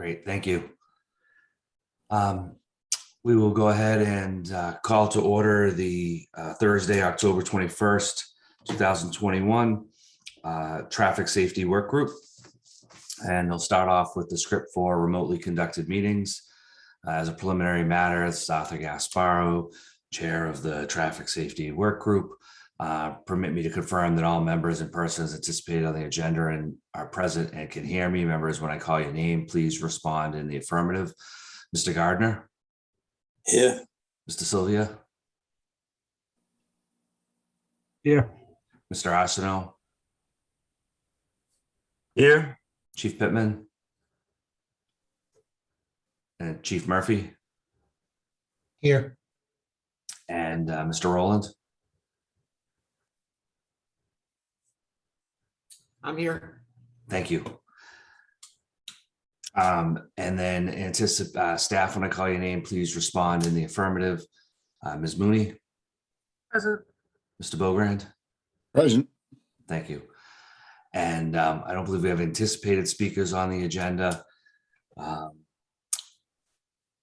Great, thank you. We will go ahead and call to order the Thursday, October 21st, 2021 Traffic Safety Work Group. And they'll start off with the script for remotely conducted meetings. As a preliminary matter, it's Arthur Gasparo, Chair of the Traffic Safety Work Group. Permit me to confirm that all members and persons anticipated on the agenda and are present and can hear me. Members, when I call your name, please respond in the affirmative. Mr. Gardner? Here. Mr. Sylvia? Here. Mr. Arsenault? Here. Chief Pittman? And Chief Murphy? Here. And Mr. Rowland? I'm here. Thank you. And then staff, when I call your name, please respond in the affirmative. Ms. Mooney? Present. Mr. Beaugrand? Present. Thank you. And I don't believe we have anticipated speakers on the agenda.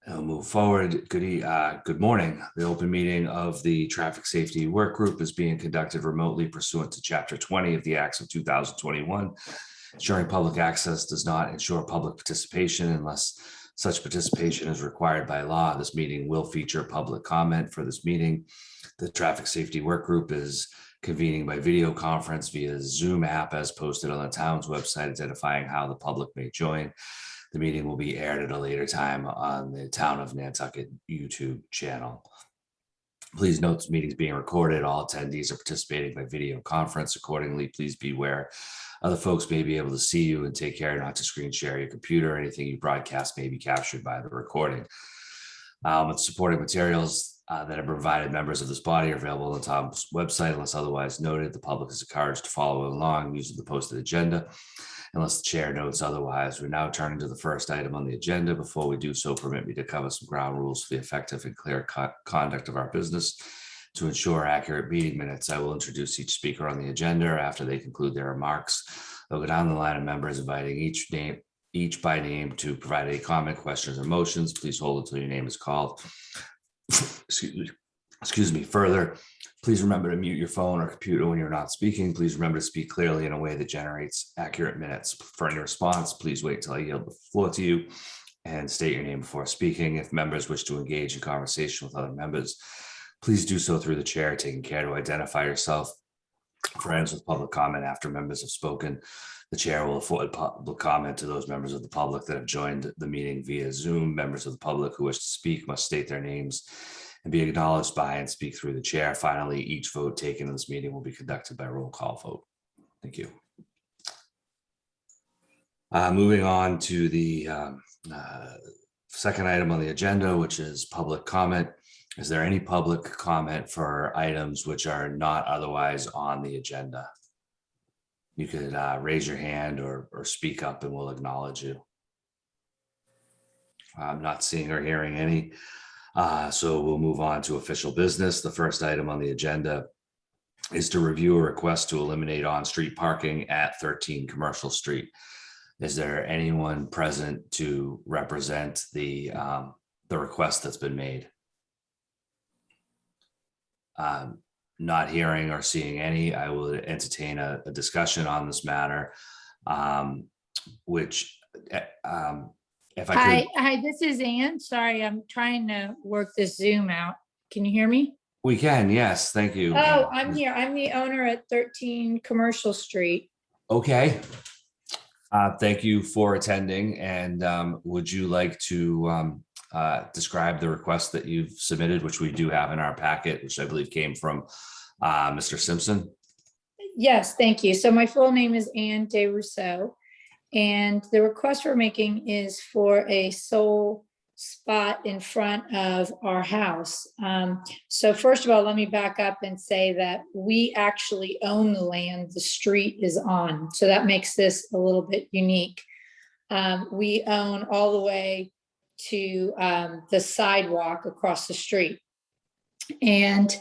I'll move forward. Good morning. The open meeting of the Traffic Safety Work Group is being conducted remotely pursuant to Chapter 20 of the Acts of 2021. Ensuring public access does not ensure public participation unless such participation is required by law. This meeting will feature public comment. For this meeting, the Traffic Safety Work Group is convening by video conference via Zoom app as posted on the town's website, identifying how the public may join. The meeting will be aired at a later time on the Town of Nantucket YouTube channel. Please note this meeting is being recorded. All attendees are participating by video conference. Accordingly, please be aware other folks may be able to see you, and take care not to screen share your computer. Anything you broadcast may be captured by the recording. Supporting materials that have provided members of this body are available on the town's website unless otherwise noted. The public is encouraged to follow along using the posted agenda unless the chair notes otherwise. We're now turning to the first item on the agenda. Before we do so, permit me to cover some ground rules for the effective and clear conduct of our business. To ensure accurate meeting minutes, I will introduce each speaker on the agenda. After they conclude their remarks, I'll go down the line of members, inviting each by name to provide any comment, questions, or motions. Please hold until your name is called. Excuse me. Further, please remember to mute your phone or computer when you're not speaking. Please remember to speak clearly in a way that generates accurate minutes. For any response, please wait till I yield the floor to you and state your name before speaking. If members wish to engage in conversation with other members, please do so through the chair, taking care to identify yourself. Friends with public comment after members have spoken. The chair will afford public comment to those members of the public that have joined the meeting via Zoom. Members of the public who wish to speak must state their names and be acknowledged by and speak through the chair. Finally, each vote taken in this meeting will be conducted by roll call vote. Thank you. Moving on to the second item on the agenda, which is public comment. Is there any public comment for items which are not otherwise on the agenda? You could raise your hand or speak up and we'll acknowledge you. I'm not seeing or hearing any. So we'll move on to official business. The first item on the agenda is to review a request to eliminate on-street parking at 13 Commercial Street. Is there anyone present to represent the request that's been made? Not hearing or seeing any, I will entertain a discussion on this matter, which if I could. Hi, this is Ann. Sorry, I'm trying to work this Zoom out. Can you hear me? We can, yes, thank you. Oh, I'm here. I'm the owner at 13 Commercial Street. Okay. Thank you for attending. And would you like to describe the request that you've submitted, which we do have in our packet, which I believe came from Mr. Simpson? Yes, thank you. So my full name is Ann DeRousseau, and the request we're making is for a sole spot in front of our house. So first of all, let me back up and say that we actually own the land the street is on. So that makes this a little bit unique. We own all the way to the sidewalk across the street. And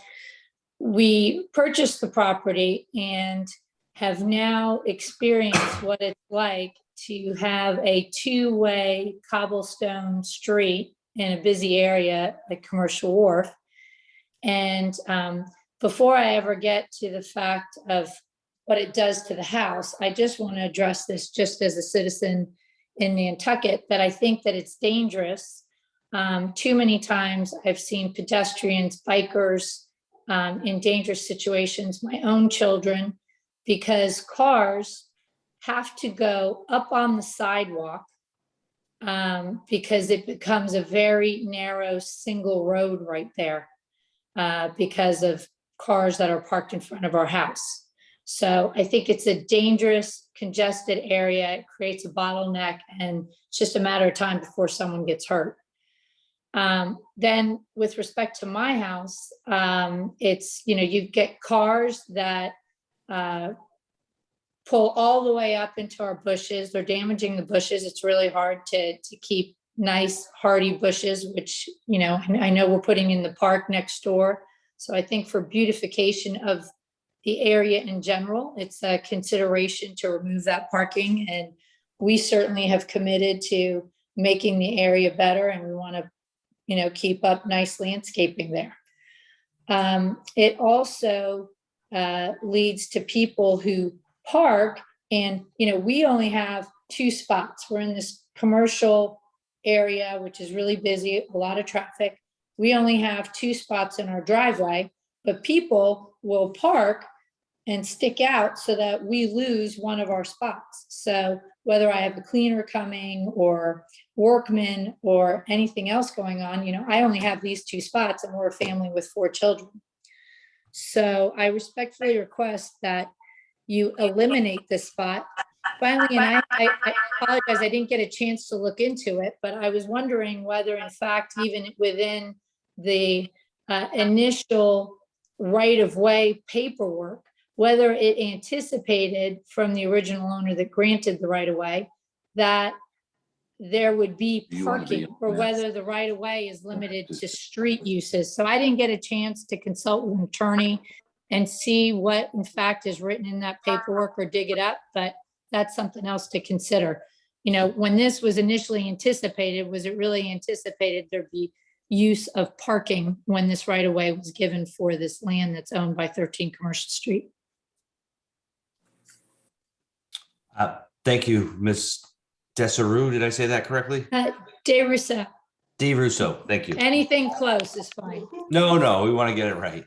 we purchased the property and have now experienced what it's like to have a two-way cobblestone street in a busy area like Commercial Wharf. And before I ever get to the fact of what it does to the house, I just want to address this just as a citizen in Nantucket, that I think that it's dangerous. Too many times I've seen pedestrians, bikers in dangerous situations, my own children, because cars have to go up on the sidewalk because it becomes a very narrow single road right there because of cars that are parked in front of our house. So I think it's a dangerous, congested area. It creates a bottleneck, and it's just a matter of time before someone gets hurt. Then with respect to my house, it's, you get cars that pull all the way up into our bushes. They're damaging the bushes. It's really hard to keep nice hardy bushes, which, I know we're putting in the park next door. So I think for beautification of the area in general, it's a consideration to remove that parking. And we certainly have committed to making the area better, and we want to, keep up nice landscaping there. It also leads to people who park, and, we only have 2 spots. We're in this commercial area, which is really busy, a lot of traffic. We only have 2 spots in our driveway, but people will park and stick out so that we lose one of our spots. So whether I have a cleaner coming or workmen or anything else going on, I only have these 2 spots, and we're a family with 4 children. So I respectfully request that you eliminate this spot. Finally, and I apologize, I didn't get a chance to look into it, but I was wondering whether in fact, even within the initial right-of-way paperwork, whether it anticipated from the original owner that granted the right-of-way that there would be You wanna be parking, on or that. whether the right-of-way is limited to street uses. So I didn't get a chance to consult with an attorney and see what in fact is written in that paperwork or dig it up, but that's something else to consider. When this was initially anticipated, was it really anticipated there'd be use of parking when this right-of-way was given for this land that's owned by 13 Commercial Street? Thank you, Ms. Desaru. Did I say that correctly? De Russo, Dee Russo, thank you. anything close is fine. No, we want to get it right.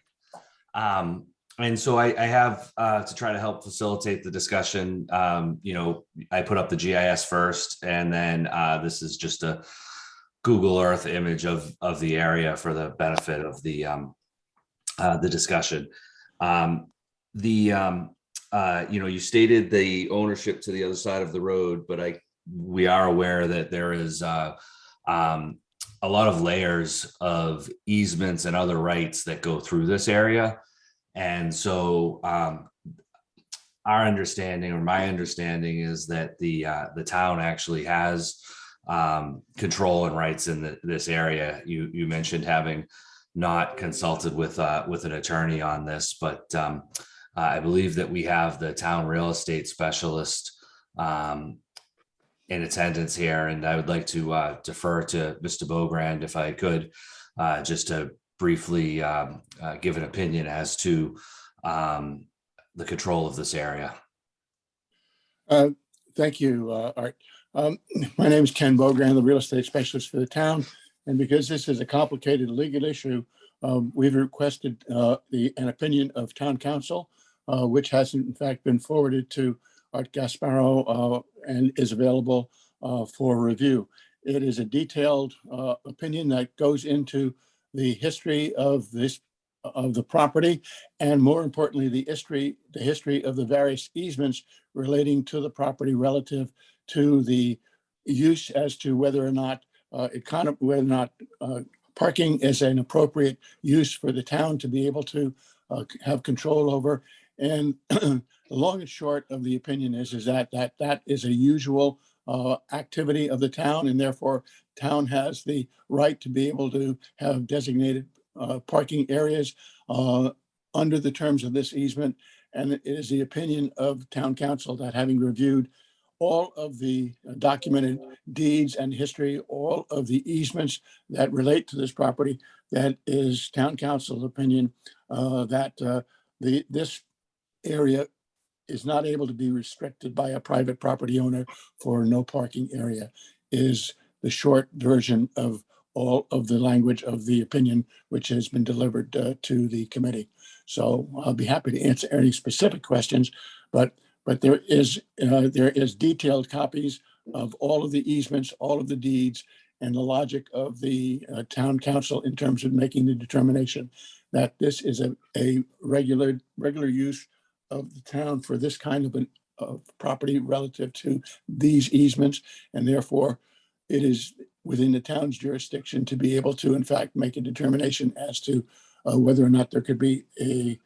And so I have to try to help facilitate the discussion. I put up the GIS first, and then this is just a Google Earth image of the area for the benefit of the discussion. You stated the ownership to the other side of the road, but we are aware that there is a lot of layers of easements and other rights that go through this area. And so our understanding, or my understanding, is that the town actually has control and rights in this area. You mentioned having not consulted with an attorney on this, but I believe that we have the town real estate specialist in attendance here, and I would like to defer to Mr. Beaugrand if I could, just to briefly give an opinion as to the control of this area. Thank you, Art. My name is Ken Beaugrand, the real estate specialist for the town. And because this is a complicated legal issue, we've requested an opinion of town council, which hasn't in fact been forwarded to Art Gasparo and is available for review. It is a detailed opinion that goes into the history of the property, and more importantly, the history of the various easements relating to the property relative to the use, as to whether or not parking is an appropriate use for the town to be able to have control over. And the long and short of the opinion is that is a usual activity of the town, and therefore town has the right to be able to have designated parking areas under the terms of this easement. And it is the opinion of town council that, having reviewed all of the documented deeds and history, all of the easements that relate to this property. That is town council's opinion that this area is not able to be restricted by a private property owner for no parking area, is the short version of all of the language of the opinion which has been delivered to the committee. So I'll be happy to answer any specific questions, but there is detailed copies of all of the easements, all of the deeds, and the logic of the town council in terms of making the determination that this is a regular use of the town for this kind of property relative to these easements, and therefore it is within the town's jurisdiction to be able to, in fact, make a determination as to whether or not there could be a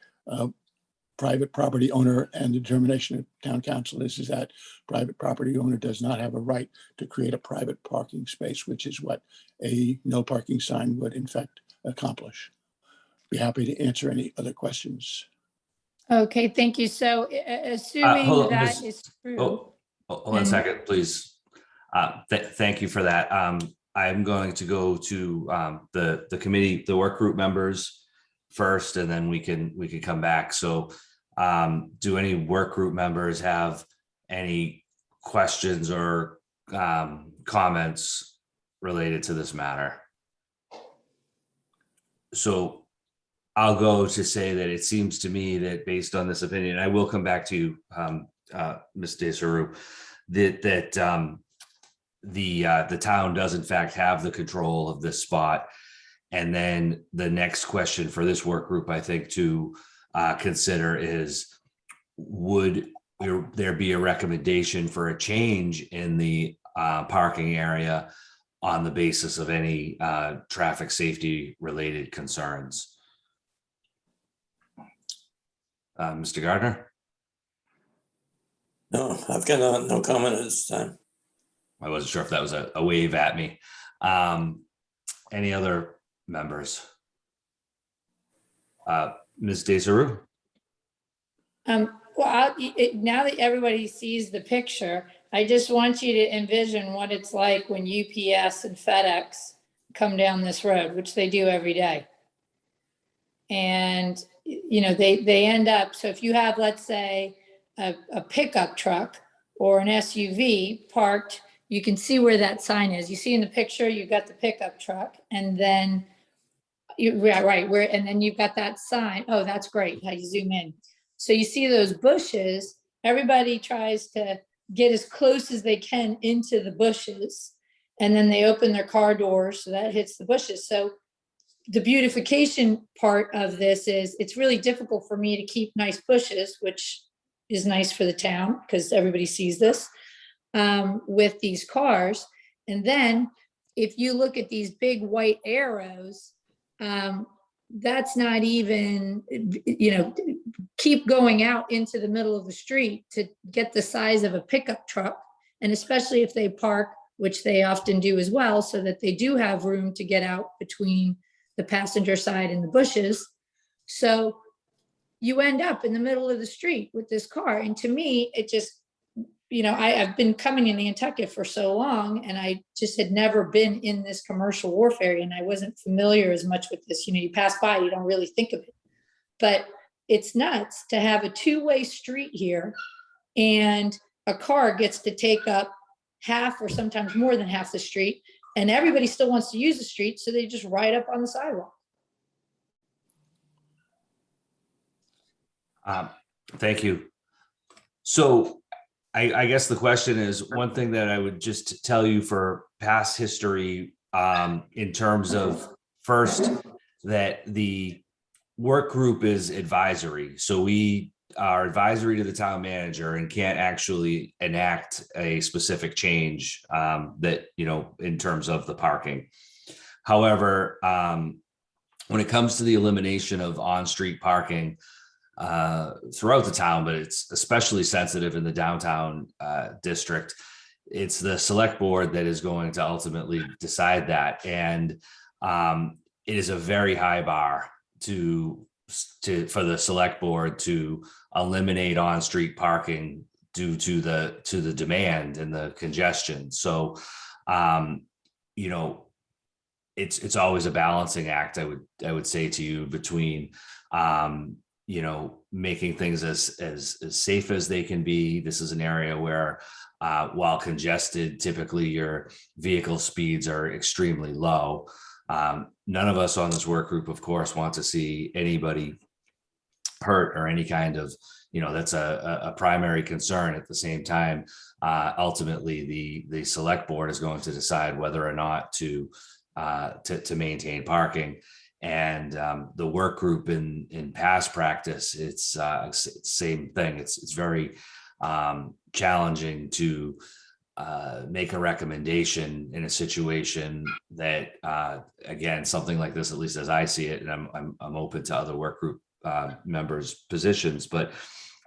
private property owner, and the determination of town council is that private property owner does not have a right to create a private parking space, which is what a no parking sign would in fact accomplish. Be happy to answer any other questions. Okay, thank you. So assuming hold on, that Ms. is true. Hold on a And- second, please. Thank you for that. I'm going to go to the committee, the work group members first, and then we can come back. So do any work group members have any questions or comments related to this matter? So I'll go to say that it seems to me that based on this opinion, I will come back to you, Ms. Desaru, that the town does in fact have the control of this spot. And then the next question for this work group, I think, to consider is, would there be a recommendation for a change in the parking area on the basis of any traffic safety related concerns? Mr. Gardner? No, I've got no comment at this time. I wasn't sure if that was a wave at me. Any other members? Ms. Desaru? Well, now that everybody sees the picture, I just want you to envision what it's like when UPS and FedEx come down this road, which they do every day. And, you know, they end up, so if you have, let's say, a pickup truck or an SUV parked, you can see where that sign is. You see in the picture, you've got the pickup truck, and then and then you've got that sign. Oh, that's great how you zoom in. So you see those bushes, everybody tries to get as close as they can into the bushes, and then they open their car doors, so that hits the bushes. So the beautification part of this is it's really difficult for me to keep nice bushes, which is nice for the town because everybody sees this with these cars. And then if you look at these big white arrows, that's not even, keep going out into the middle of the street to get the size of a pickup truck. And especially if they park, which they often do as well, so that they do have room to get out between the passenger side and the bushes. So you end up in the middle of the street with this car. And to me, it just, I've been coming in Nantucket for so long, and I just had never been in this commercial wharf area, and I wasn't familiar as much with this. You pass by, you don't really think of it. But it's nuts to have a two-way street here, and a car gets to take up half or sometimes more than half the street, and everybody still wants to use the street, so they just ride up on the sidewalk. Thank you. So I guess the question is, one thing that I would just tell you for past history in terms of, first, that the work group is advisory. So we are advisory to the town manager and can't actually enact a specific change that, in terms of the parking. However, when it comes to the elimination of on-street parking throughout the town, but it's especially sensitive in the downtown district, it's the select board that is going to ultimately decide that. And it is a very high bar for the select board to eliminate on-street parking due to the demand and the congestion. So, you know, it's always a balancing act. I would say to you between, you know, making things as safe as they can be. This is an area where, while congested, typically your vehicle speeds are extremely low. None of us on this work group, of course, want to see anybody hurt or any kind of, you know, that's a primary concern. At the same time, ultimately the select board is going to decide whether or not to maintain parking. And the work group in past practice, it's same thing. It's very challenging to make a recommendation in a situation that, again, something like this, at least as I see it, and I'm open to other work group members' positions, but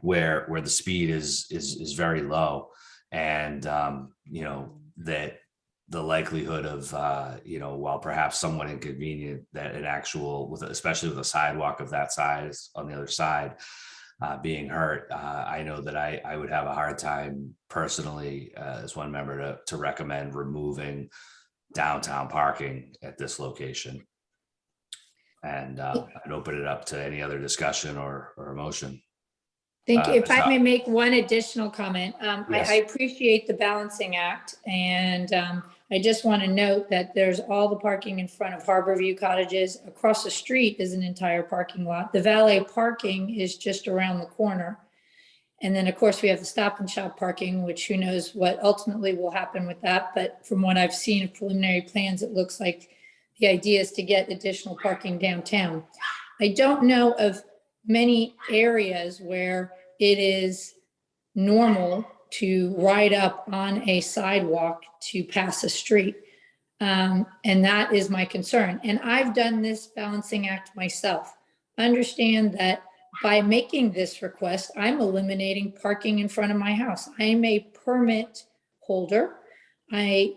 where the speed is very low, and you know, that the likelihood of, you know, while perhaps somewhat inconvenient, that an actual, especially with a sidewalk of that size on the other side, being hurt, I know that I would have a hard time personally, as one member, to recommend removing downtown parking at this location. And I'd open it up to any other discussion or a motion. Thank you. If Ms. I Huff. may make one additional comment, Yes. I appreciate the balancing act. And I just want to note that there's all the parking in front of Harborview Cottages. Across the street is an entire parking lot. The valet parking is just around the corner. And then, of course, we have the Stop and Shop parking, which who knows what ultimately will happen with that. But from what I've seen of preliminary plans, it looks like the idea is to get additional parking downtown. I don't know of many areas where it is normal to ride up on a sidewalk to pass a street. And that is my concern. And I've done this balancing act myself. Understand that by making this request, I'm eliminating parking in front of my house. I'm a permit holder. I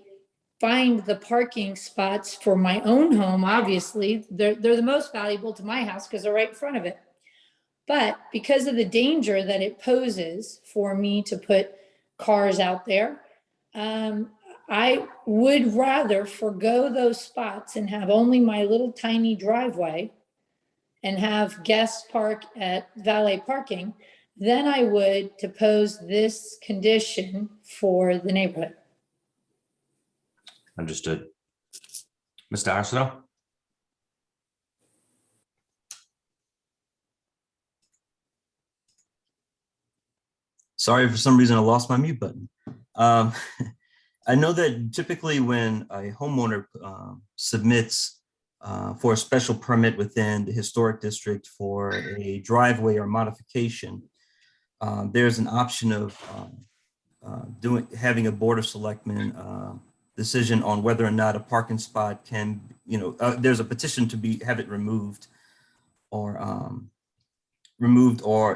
find the parking spots for my own home, obviously, they're the most valuable to my house because they're right in front of it. But because of the danger that it poses for me to put cars out there, I would rather forego those spots and have only my little tiny driveway and have guests park at valet parking than I would to pose this condition for the neighborhood. Understood. Mr. Arsenault? Sorry, for some reason I lost my mute button. I know that typically when a homeowner submits for a special permit within the historic district for a driveway or modification, there's an option of having a board of selectmen decision on whether or not a parking spot can, there's a petition to have it removed or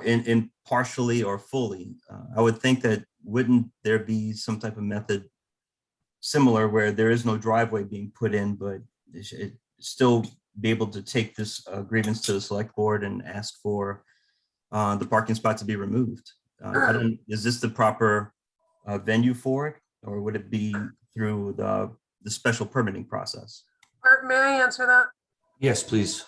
in partially or fully. I would think that wouldn't there be some type of method similar where there is no driveway being put in, but it still be able to take this grievance to the select board and ask for the parking spot to be removed? Is this the proper venue for it, or would it be through the special permitting process? Art, may I answer that? Yes, please.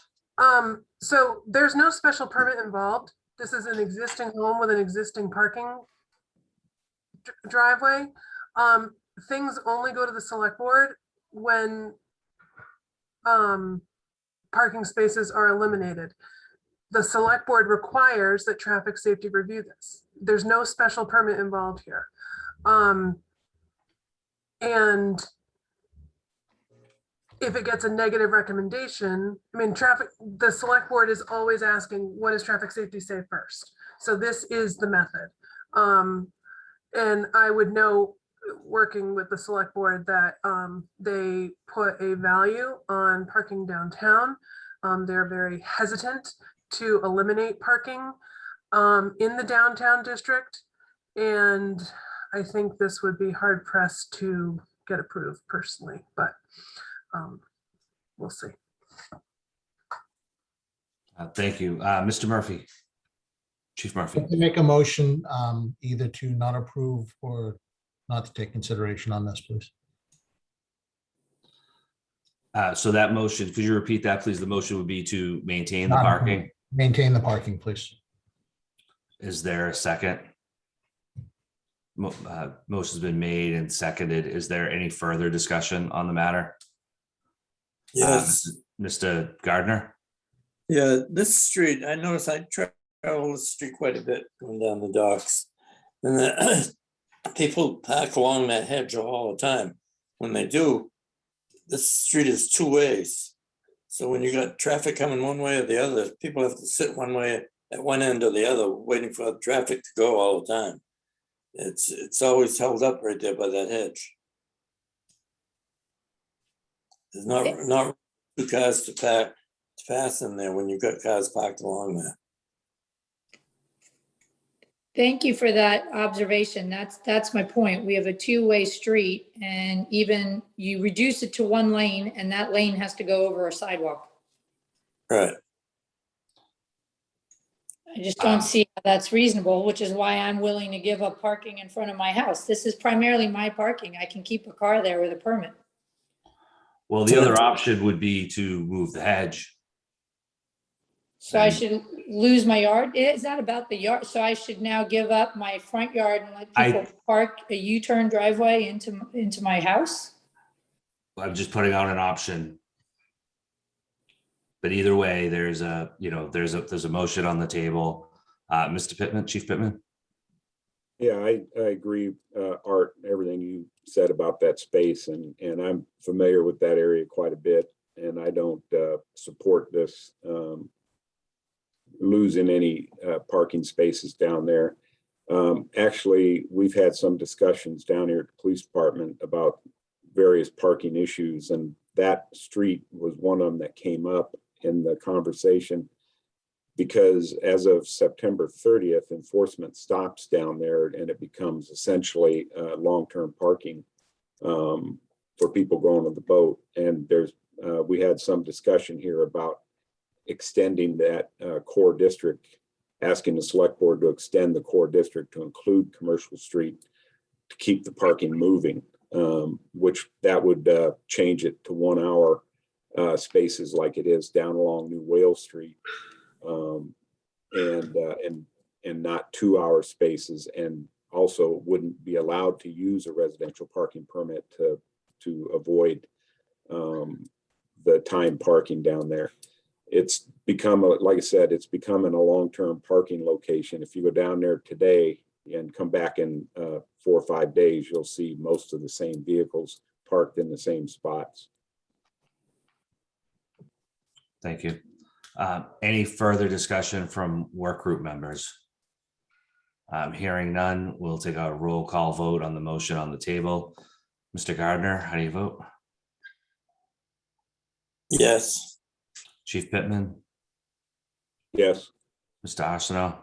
So there's no special permit involved. This is an existing home with an existing parking driveway. Things only go to the select board when parking spaces are eliminated. The select board requires that traffic safety review this. There's no special permit involved here. And if it gets a negative recommendation, I mean, the select board is always asking, what does traffic safety say first? So this is the method. And I would know, working with the select board, that they put a value on parking downtown. They're very hesitant to eliminate parking in the downtown district. And I think this would be hard pressed to get approved personally, but we'll see. Thank you. Mr. Murphy? Chief Murphy. To make a motion, either to not approve or not to take consideration on this, please. So that motion, could you repeat that, please? The motion would be to maintain the Not parking. Maintain the parking, please. Is there a second? Motion's been made and seconded. Is there any further discussion on the matter? Yes, Mr. Gardner? yeah, this street, I notice I travel the street quite a bit going down the docks. And the people park along that hedge all the time. When they do, this street is two ways. So when you got traffic coming one way or the other, people have to sit one way at one end or the other, waiting for the traffic to go all the time. It's always held up right there by that hedge. There's not two cars to pass in there when you've got cars parked along there. Thank you for that observation. That's my point. We have a two-way street and even you reduce it to one lane and that lane has to go over a sidewalk. Right. I just don't see how that's reasonable, which is why I'm willing to give up parking in front of my house. This is primarily my parking. I can keep a car there with a permit. Well, the other option would be to move the hedge. So I should lose my yard? It's not about the yard. So I should now give up my front yard and let people park a U-turn driveway into my house? I'm just putting out an option. But either way, there's a motion on the table. Mr. Pittman, Chief Pittman? Yeah, I agree, Art, everything you said about that space, and I'm familiar with that area quite a bit, and I don't support this losing any parking spaces down there. Actually, we've had some discussions down here at the police department about various parking issues, and that street was one of them that came up in the conversation, because as of September 30th, enforcement stops down there and it becomes essentially long-term parking for people going on the boat. And we had some discussion here about extending that core district, asking the select board to extend the core district to include Commercial Street to keep the parking moving, which that would change it to 1 hour spaces like it is down along New Wales Street, and not 2 hour spaces, and also wouldn't be allowed to use a residential parking permit to avoid the time parking down there. It's become, like I said, it's becoming a long-term parking location. If you go down there today and come back in 4 or 5 days, you'll see most of the same vehicles parked in the same spots. Thank you. Any further discussion from work group members? Hearing none, we'll take a roll call vote on the motion on the table. Mr. Gardner, how do you vote? Yes. Chief Pittman, Yes. Mr. Arsenault,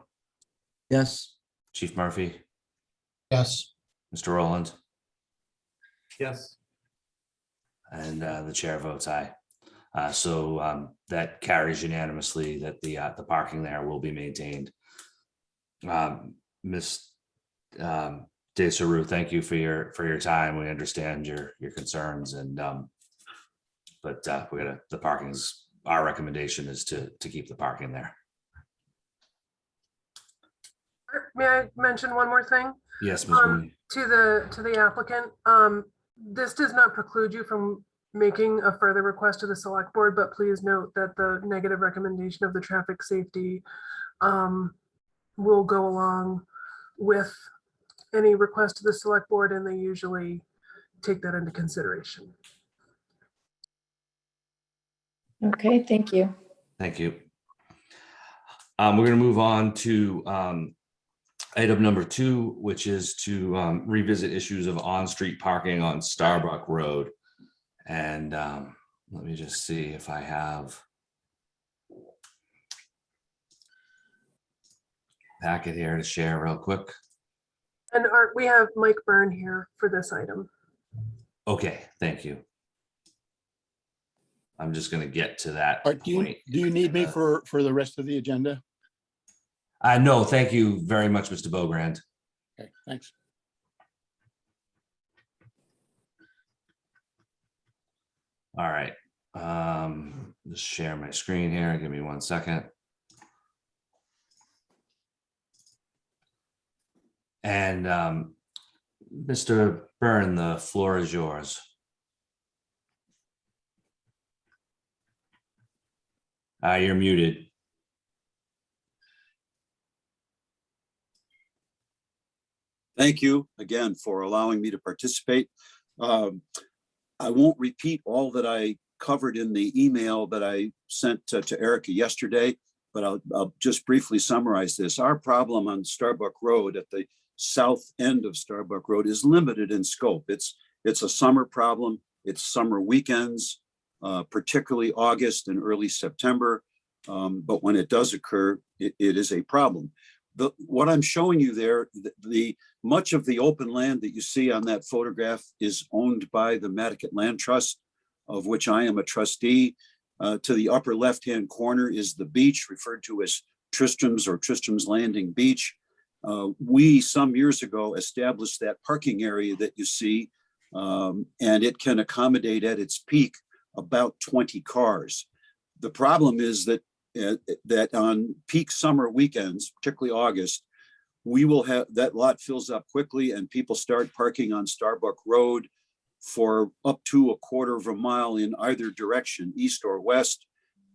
Yes. Chief Murphy, Yes. Mr. Rowland, Yes. and the chair votes aye. So that carries unanimously that the parking there will be maintained. Ms. DeSaru, thank you for your time. We understand your concerns, and but the parking is, our recommendation is to keep the parking there. May I mention one more thing? Yes, Ms. Mooney. To the applicant, this does not preclude you from making a further request to the select board, but please note that the negative recommendation of the traffic safety will go along with any request to the select board, and they usually take that into consideration. Okay, thank you. Thank you. We're going to move on to item number 2, which is to revisit issues of on-street parking on Starbuck Road. And let me just see if I have a packet here to share real quick. And Art, we have Mike Byrne here for this item. Okay, thank you. I'm just going to get to that Art, do point. you need me for the rest of the agenda? No, thank you very much, Mr. Beaugrand. Okay, thanks. All right. Just share my screen here. Give me 1 second. And Mr. Byrne, the floor is yours. You're muted. Thank you again for allowing me to participate. I won't repeat all that I covered in the email that I sent to Erica yesterday, but I'll just briefly summarize this. Our problem on Starbuck Road at the south end of Starbuck Road is limited in scope. It's a summer problem. It's summer weekends, particularly August and early September. But when it does occur, it is a problem. What I'm showing you there, much of the open land that you see on that photograph is owned by the Matticat Land Trust, of which I am a trustee. To the upper left-hand corner is the beach referred to as Tristram's or Tristram's Landing Beach. We, some years ago, established that parking area that you see, and it can accommodate at its peak about 20 cars. The problem is that on peak summer weekends, particularly August, we will have that lot fills up quickly and people start parking on Starbuck Road for up to a quarter of a mile in either direction, east or west,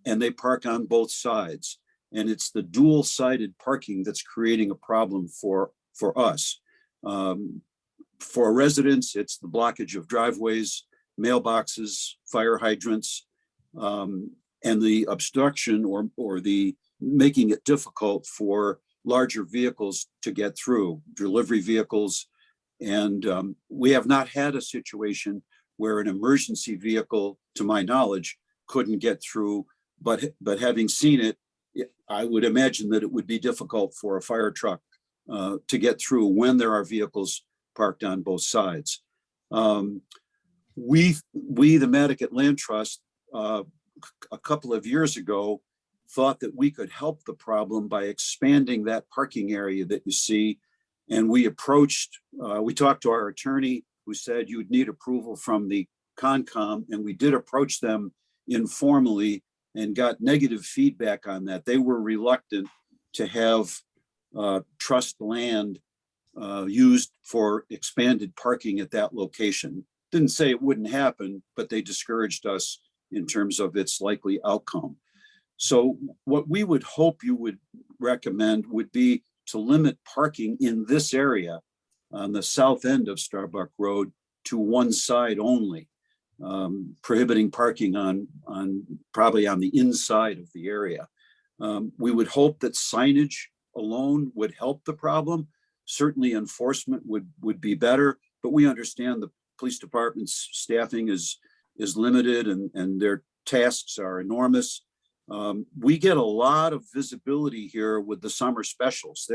and they park on both sides. And it's the dual-sided parking that's creating a problem for us. For residents, it's the blockage of driveways, mailboxes, fire hydrants, and the obstruction or the making it difficult for larger vehicles to get through, delivery vehicles. And we have not had a situation where an emergency vehicle, to my knowledge, couldn't get through. But having seen it, I would imagine that it would be difficult for a fire truck to get through when there are vehicles parked on both sides. We, the Matticat Land Trust, a couple of years ago, thought that we could help the problem by expanding that parking area that you see. And we talked to our attorney who said you'd need approval from the Concom, and we did approach them informally and got negative feedback on that. They were reluctant to have trust land used for expanded parking at that location. Didn't say it wouldn't happen, but they discouraged us in terms of its likely outcome. So what we would hope you would recommend would be to limit parking in this area on the south end of Starbuck Road to one side only, prohibiting parking on probably on the inside of the area. We would hope that signage alone would help the problem. Certainly enforcement would be better, but we understand the police department's staffing is limited and their tasks are enormous. We get a lot of visibility here with the summer specials.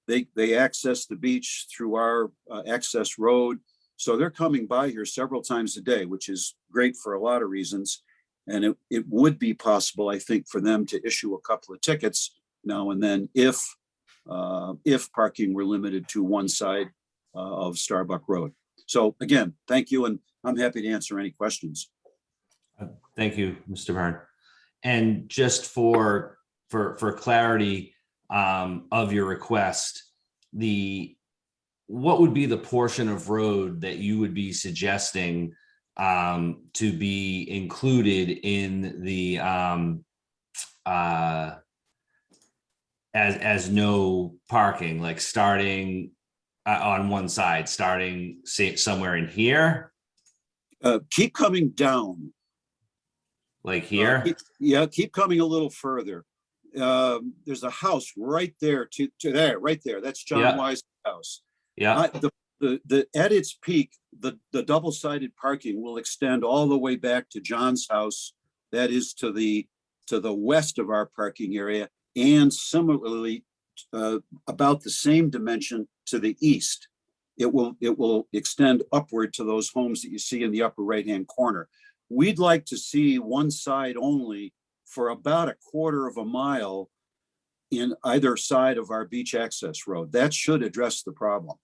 They access the beach through our access road. So they're coming by here several times a day, which is great for a lot of reasons. And it would be possible, I think, for them to issue a couple of tickets now and then if parking were limited to one side of Starbuck Road. So again, thank you. And I'm happy to answer any questions. Thank you, Mr. Byrne. And just for clarity of your request, what would be the portion of road that you would be suggesting to be included in the as no parking, like starting on one side, starting say somewhere in here, Keep coming down. like here? Keep coming a little further. There's a house right there to there, right there. That's John Yeah. Wise's house. Yeah, At its peak, the double-sided parking will extend all the way back to John's house. That is to the west of our parking area, and similarly about the same dimension to the east. It will extend upward to those homes that you see in the upper right-hand corner. We'd like to see one side only for about a quarter of a mile in either side of our beach access road. That should address the problem.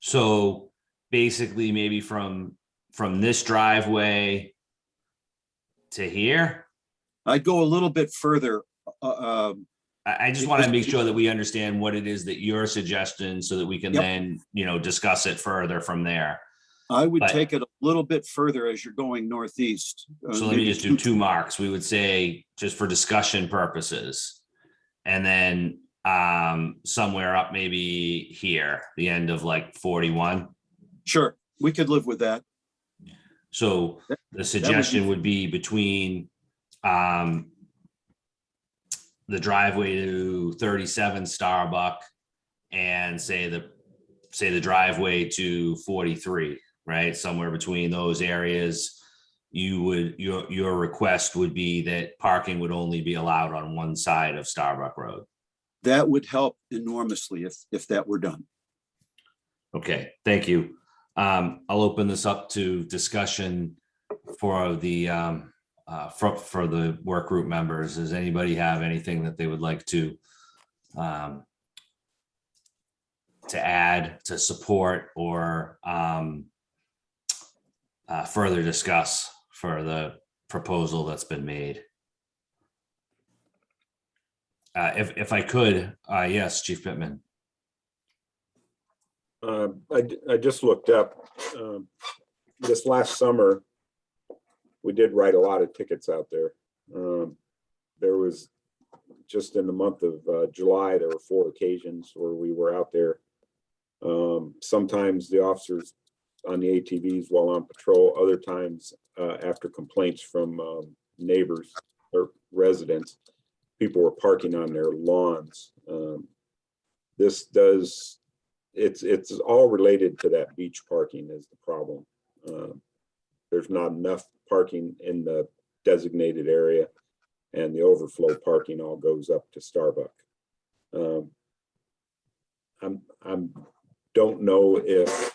So basically maybe from this driveway to here? I'd go a little bit further. I just want to make sure that we understand what it is that you're suggesting so that we can Yep. then, discuss it further from there. I would But- take it a little bit further as you're going northeast. So let me maybe just do two marks. We would say just for discussion purposes. And then somewhere up maybe here, the end of like 41. Sure, we could live with that. So the suggestion would be between the driveway to 37 Starbuck and say the driveway to 43, right? Somewhere between those areas, your request would be that parking would only be allowed on one side of Starbuck Road. That would help enormously if that were done. Okay, thank you. I'll open this up to discussion for the for the work group members. Does anybody have anything that they would like to add, to support, or further discuss for the proposal that's been made? If I could, yes, Chief Pittman. I just looked up, this last summer, we did write a lot of tickets out there. There was, just in the month of July, there were 4 occasions where we were out there. Sometimes the officers on the ATVs while on patrol, other times after complaints from neighbors or residents, people were parking on their lawns. It's all related to that beach parking is the problem. There's not enough parking in the designated area, and the overflow parking all goes up to Starbuck. Don't know if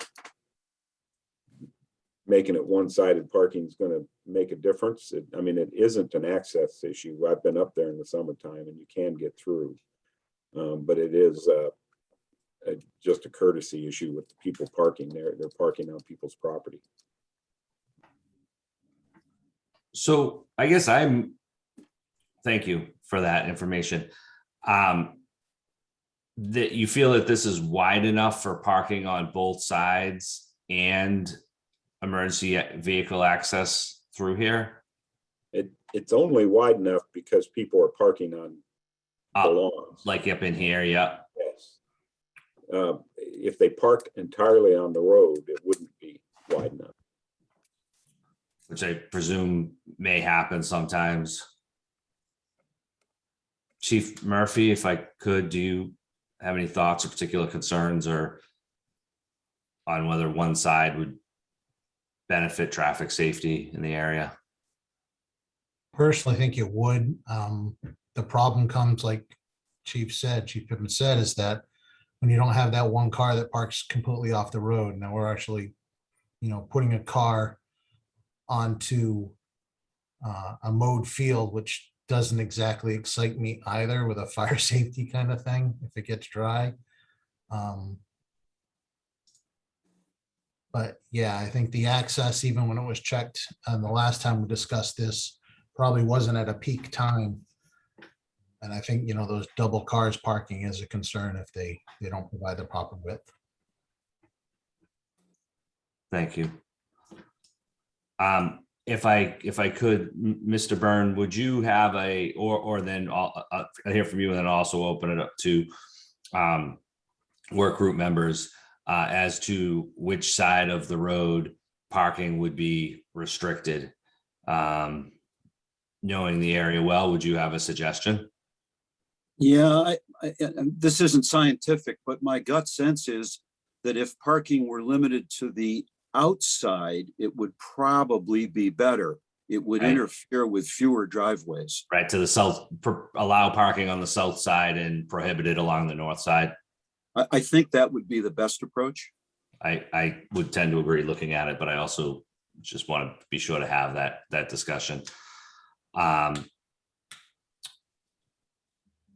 making it one-sided parking is going to make a difference. It isn't an access issue. I've been up there in the summertime, and you can get through, but it is just a courtesy issue with the people parking there. They're parking on people's property. So I guess thank you for that information. That you feel that this is wide enough for parking on both sides and emergency vehicle access through here? It's only wide enough because people are parking on the lawns. Like up in here, yeah. Yes. If they parked entirely on the road, it wouldn't be wide enough. Which I presume may happen sometimes. Chief Murphy, if I could, do you have any thoughts or particular concerns or on whether one side would benefit traffic safety in the area? Personally, I think it would. The problem comes, like Chief Pittman said, is that when you don't have that one car that parks completely off the road, now we're actually, putting a car onto a mowed field, which doesn't exactly excite me either with a fire safety kind of thing if it gets dry. But yeah, I think the access, even when it was checked, the last time we discussed this, probably wasn't at a peak time. And I think, those double cars parking is a concern if they don't provide the proper width. Thank you. If I could, Mr. Byrne, would you have or then I'll hear from you and then also open it up to work group members as to which side of the road parking would be restricted. Knowing the area well, would you have a suggestion? Yeah, this isn't scientific, but my gut sense is that if parking were limited to the outside, it would probably be better. It would Right. interfere with fewer driveways. Right, to the south, allow parking on the south side and prohibit it along the north side. I think that would be the best approach. I would tend to agree looking at it, but I also just want to be sure to have that discussion.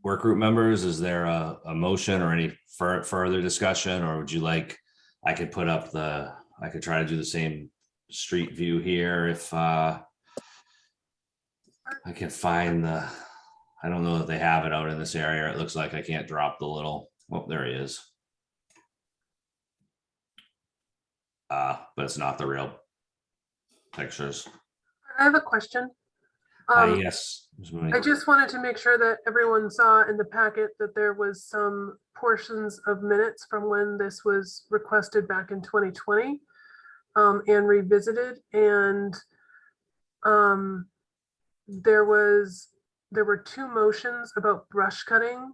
work group members, is there a motion or any further discussion, or would you like, I could put up I could try to do the same street view here if I can find I don't know if they have it out in this area. It looks like I can't drop the little, oh, there he is. But it's not the real pictures. I have a question. Yes. Ms. Mooney. I just wanted to make sure that everyone saw in the packet that there was some portions of minutes from when this was requested back in 2020 and revisited. And there were two motions about brush cutting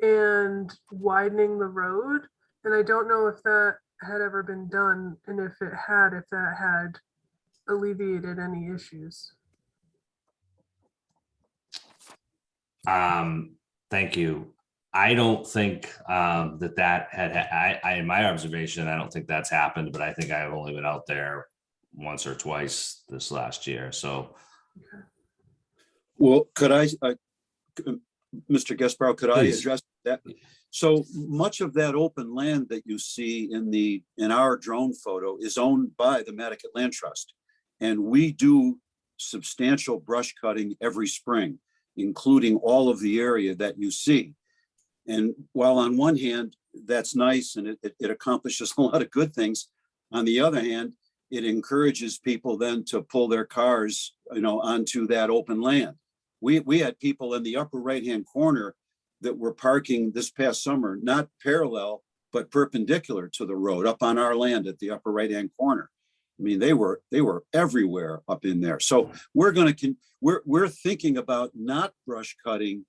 and widening the road. And I don't know if that had ever been done, and if that had alleviated any issues. Thank you. I don't think that had, in my observation, I don't think that's happened, but I think I've only been out there once or twice this last year. So Well, could Mr. Gasparo, could I Please. address that? So much of that open land that you see in our drone photo is owned by the Mattocket Land Trust. And we do substantial brush cutting every spring, including all of the area that you see. And while on one hand, that's nice and it accomplishes a lot of good things, on the other hand, it encourages people then to pull their cars, onto that open land. We had people in the upper right-hand corner that were parking this past summer, not parallel, but perpendicular to the road up on our land at the upper right-hand corner. I mean, they were everywhere up in there. So we're thinking about not brush cutting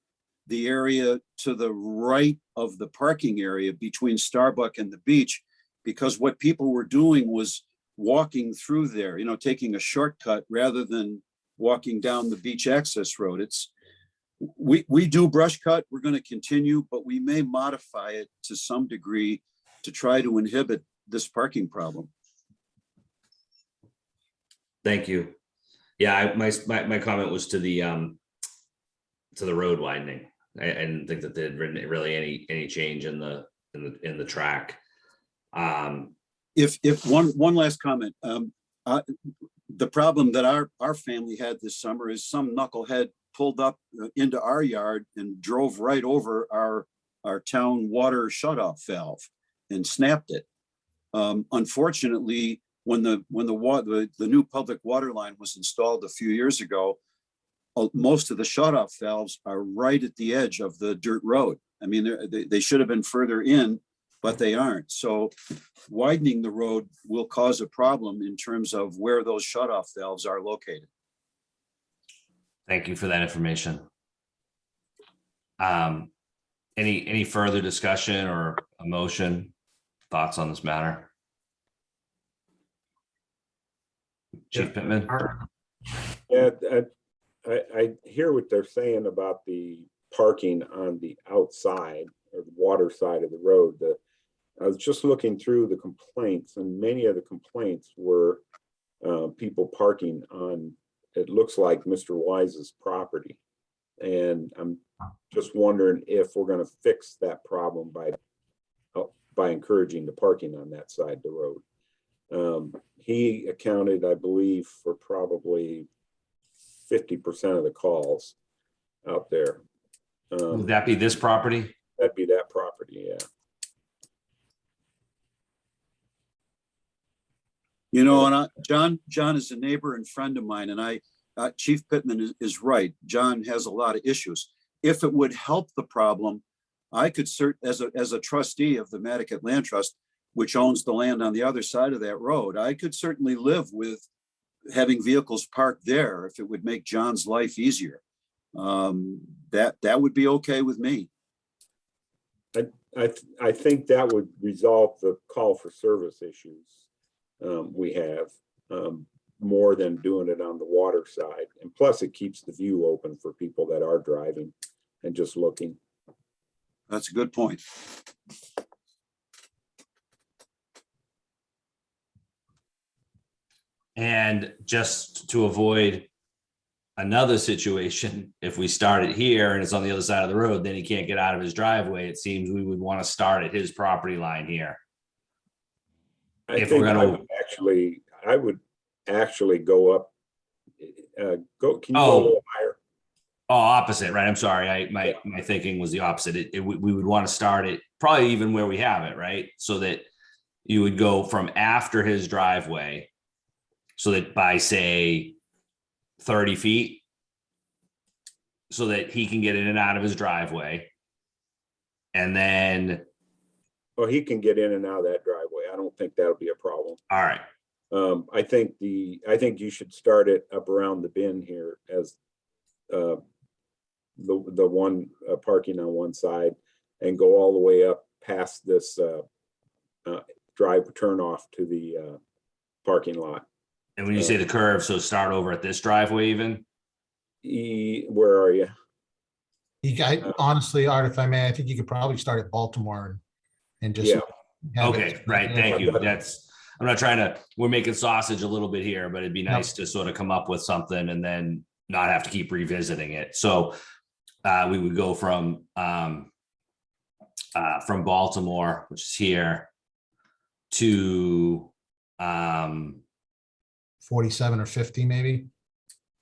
the area to the right of the parking area between Starbuck and the beach, because what people were doing was walking through there, taking a shortcut rather than walking down the beach access road. We do brush cut, we're going to continue, but we may modify it to some degree to try to inhibit this parking problem. thank you. Yeah, my comment was to the road widening. I didn't think that there'd been really any change in the track. If one last comment, the problem that our family had this summer is some knucklehead pulled up into our yard and drove right over our town water shutoff valve and snapped it. Unfortunately, when the new public water line was installed a few years ago, most of the shutoff valves are right at the edge of the dirt road. I mean, they should have been further in, but they aren't. So widening the road will cause a problem in terms of where those shutoff valves are located. Thank you for that information. Any further discussion or emotion, thoughts on this matter? Chief Pittman? Yeah, I hear what they're saying about the parking on the outside or the water side of the road. I was just looking through the complaints, and many of the complaints were people parking on, it looks like Mr. Wise's property. And I'm just wondering if we're going to fix that problem by encouraging the parking on that side of the road. He accounted, I believe, for probably 50% of the calls out there. Would that be this property? That'd be that property, yeah. And John is a neighbor and friend of mine, and Chief Pittman is right. John has a lot of issues. If it would help the problem, I could as a trustee of the Mattocket Land Trust, which owns the land on the other side of that road, I could certainly live with having vehicles parked there if it would make John's life easier. That would be okay with me. I think that would resolve the call for service issues we have, more than doing it on the water side. And plus it keeps the view open for people that are driving and just looking. That's a good point. And just to avoid another situation, if we start it here and it's on the other side of the road, then he can't get out of his driveway. It seems we would want to start at his property line here. I If we're think gonna- I would actually go up. Can you go a Oh. little higher? Oh, opposite, right? I'm sorry. My thinking was the opposite. We would want to start it probably even where we have it, right? So that you would go from after his driveway. So that by say 30 feet. So that he can get in and out of his driveway. And then, Well, he can get in and out of that driveway. I don't think that'll be a problem. all right, I think you should start it up around the bend here as the one parking on one side and go all the way up past this turn off to the parking lot. and when you say the curve, so start over at this driveway even? Where are you? Honestly, Art, if I may, I think you could probably start at Baltimore and just. Yeah. have it- Okay, right, thank you. I'm not trying to, we're making sausage a little bit here, but it'd be nice to sort of come up with something and then not have to keep revisiting it. So we would go from Baltimore, which is here, to 47 or 50 maybe.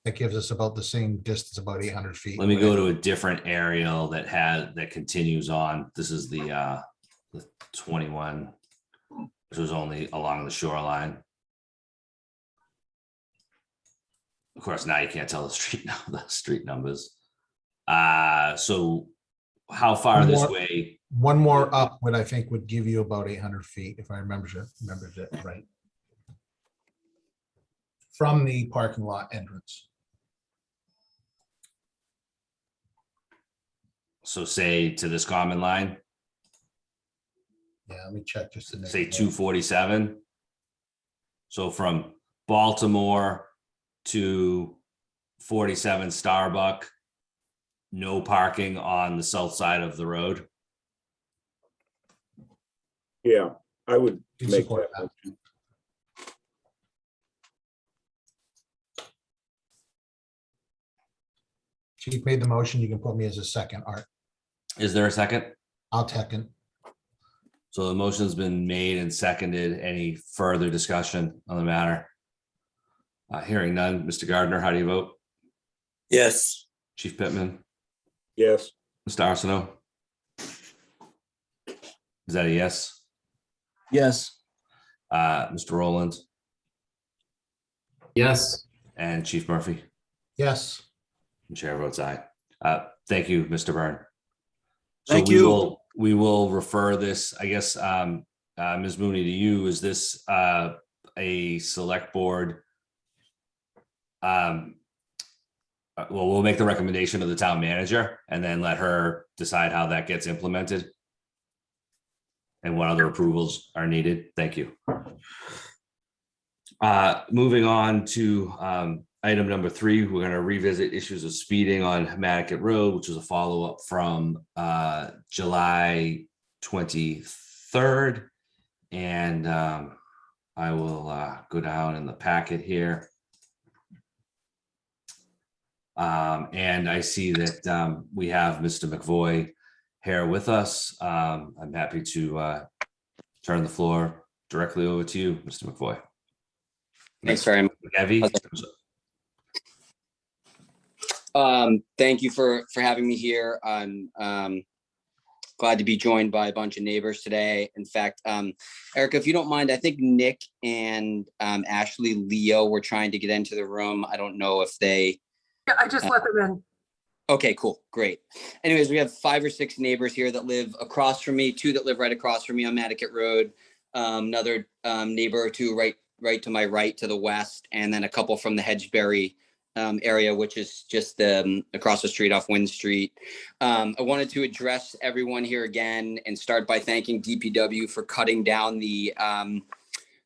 That gives us about the same distance, about 800 feet. let me go to a different aerial that continues on. This is the 21, which was only along the shoreline. Of course, now you can't tell the street numbers. So how far One this more. way? One more up would, I think, would give you about 800 feet, if I remember it right. From the parking lot entrance. So say to this common line, Yeah, let me check just to make say sure. 247. So from Baltimore to 47 Starbuck, no parking on the south side of the road. Yeah, I would Can make support that. that. motion. Chief made the motion. You can put me as a second, Art. Is there a second? I'll second. So the motion's been made and seconded. Any further discussion on the matter? Hearing none. Mr. Gardner, how do you vote? Yes, Chief Pittman, Yes, Mr. Arsenault? Is that a yes? Yes. Mr. Rowland Yes. and Chief Murphy? Yes, And Chair votes aye. Thank you, Mr. Byrne. So Thank we you. we will refer this, I guess, Ms. Mooney, to you. Is this a select board? Well, we'll make the recommendation to the town manager and then let her decide how that gets implemented and what other approvals are needed. Thank you. Moving on to item number 3, we're going to revisit issues of speeding on Matticat Road, which was a follow-up from July 23rd. And I will go down in the packet here. And I see that we have Mr. McVoy here with us. I'm happy to turn the floor directly over to you, Mr. McVoy. Thanks very much. Evie? Thank you for having me here. I'm glad to be joined by a bunch of neighbors today. In fact, Erica, if you don't mind, I think Nick and Ashley Leo were trying to get into the room. I don't know if they. Yeah, I just let them in. Okay, cool, great. Anyways, we have 5 or 6 neighbors here that live across from me, 2 that live right across from me on Matticat Road, another neighbor or 2 right to my right to the west, and then a couple from the Hedgeberry area, which is just across the street off Wind Street. I wanted to address everyone here again and start by thanking DPW for cutting down the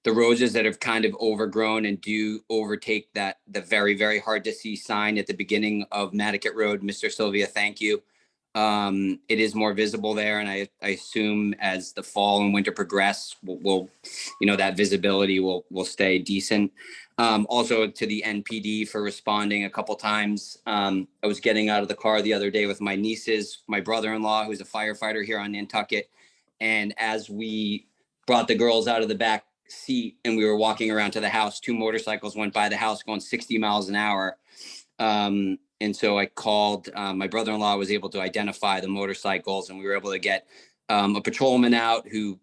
roses that have kind of overgrown and do overtake the very, very hard to see sign at the beginning of Matticat Road. Mr. Sylvia, thank you. It is more visible there, and I assume as the fall and winter progress, we'll that visibility will stay decent. Also to the NPD for responding a couple times. I was getting out of the car the other day with my nieces, my brother-in-law, who's a firefighter here on Nantucket, and as we brought the girls out of the back seat and we were walking around to the house, 2 motorcycles went by the house going 60 miles an hour. And so I called, my brother-in-law was able to identify the motorcycles, and we were able to get a patrolman out who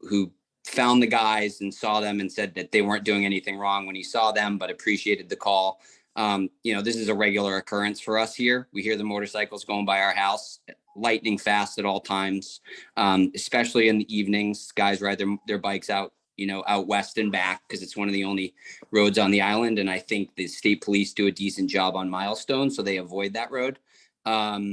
found the guys and saw them and said that they weren't doing anything wrong when he saw them, but appreciated the call. This is a regular occurrence for us here. We hear the motorcycles going by our house, lightning fast at all times, especially in the evenings. Guys ride their bikes out west and back because it's one of the only roads on the island. And I think the state police do a decent job on Milestone, so they avoid that road. We're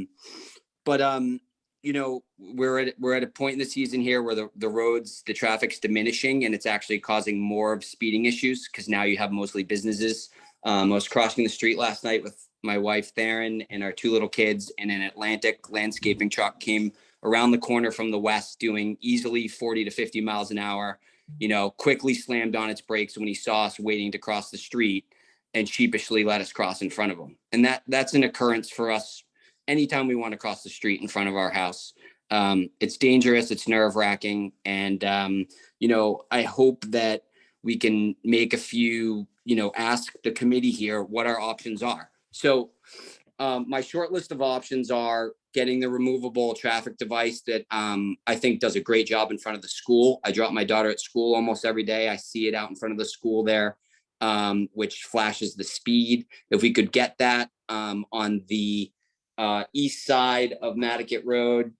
at a point in the season here where the traffic's diminishing, and it's actually causing more of speeding issues because now you have mostly businesses. I was crossing the street last night with my wife Theron and our 2 little kids, and an Atlantic landscaping truck came around the corner from the west doing easily 40 to 50 miles an hour, quickly slammed on its brakes when he saw us waiting to cross the street and sheepishly let us cross in front of him. And that's an occurrence for us anytime we want to cross the street in front of our house. It's dangerous, it's nerve-wracking. And, I hope that we can make a few, ask the committee here what our options are. So my short list of options are getting the removable traffic device that I think does a great job in front of the school. I drop my daughter at school almost every day. I see it out in front of the school there, which flashes the speed. If we could get that on the east side of Matticat Road,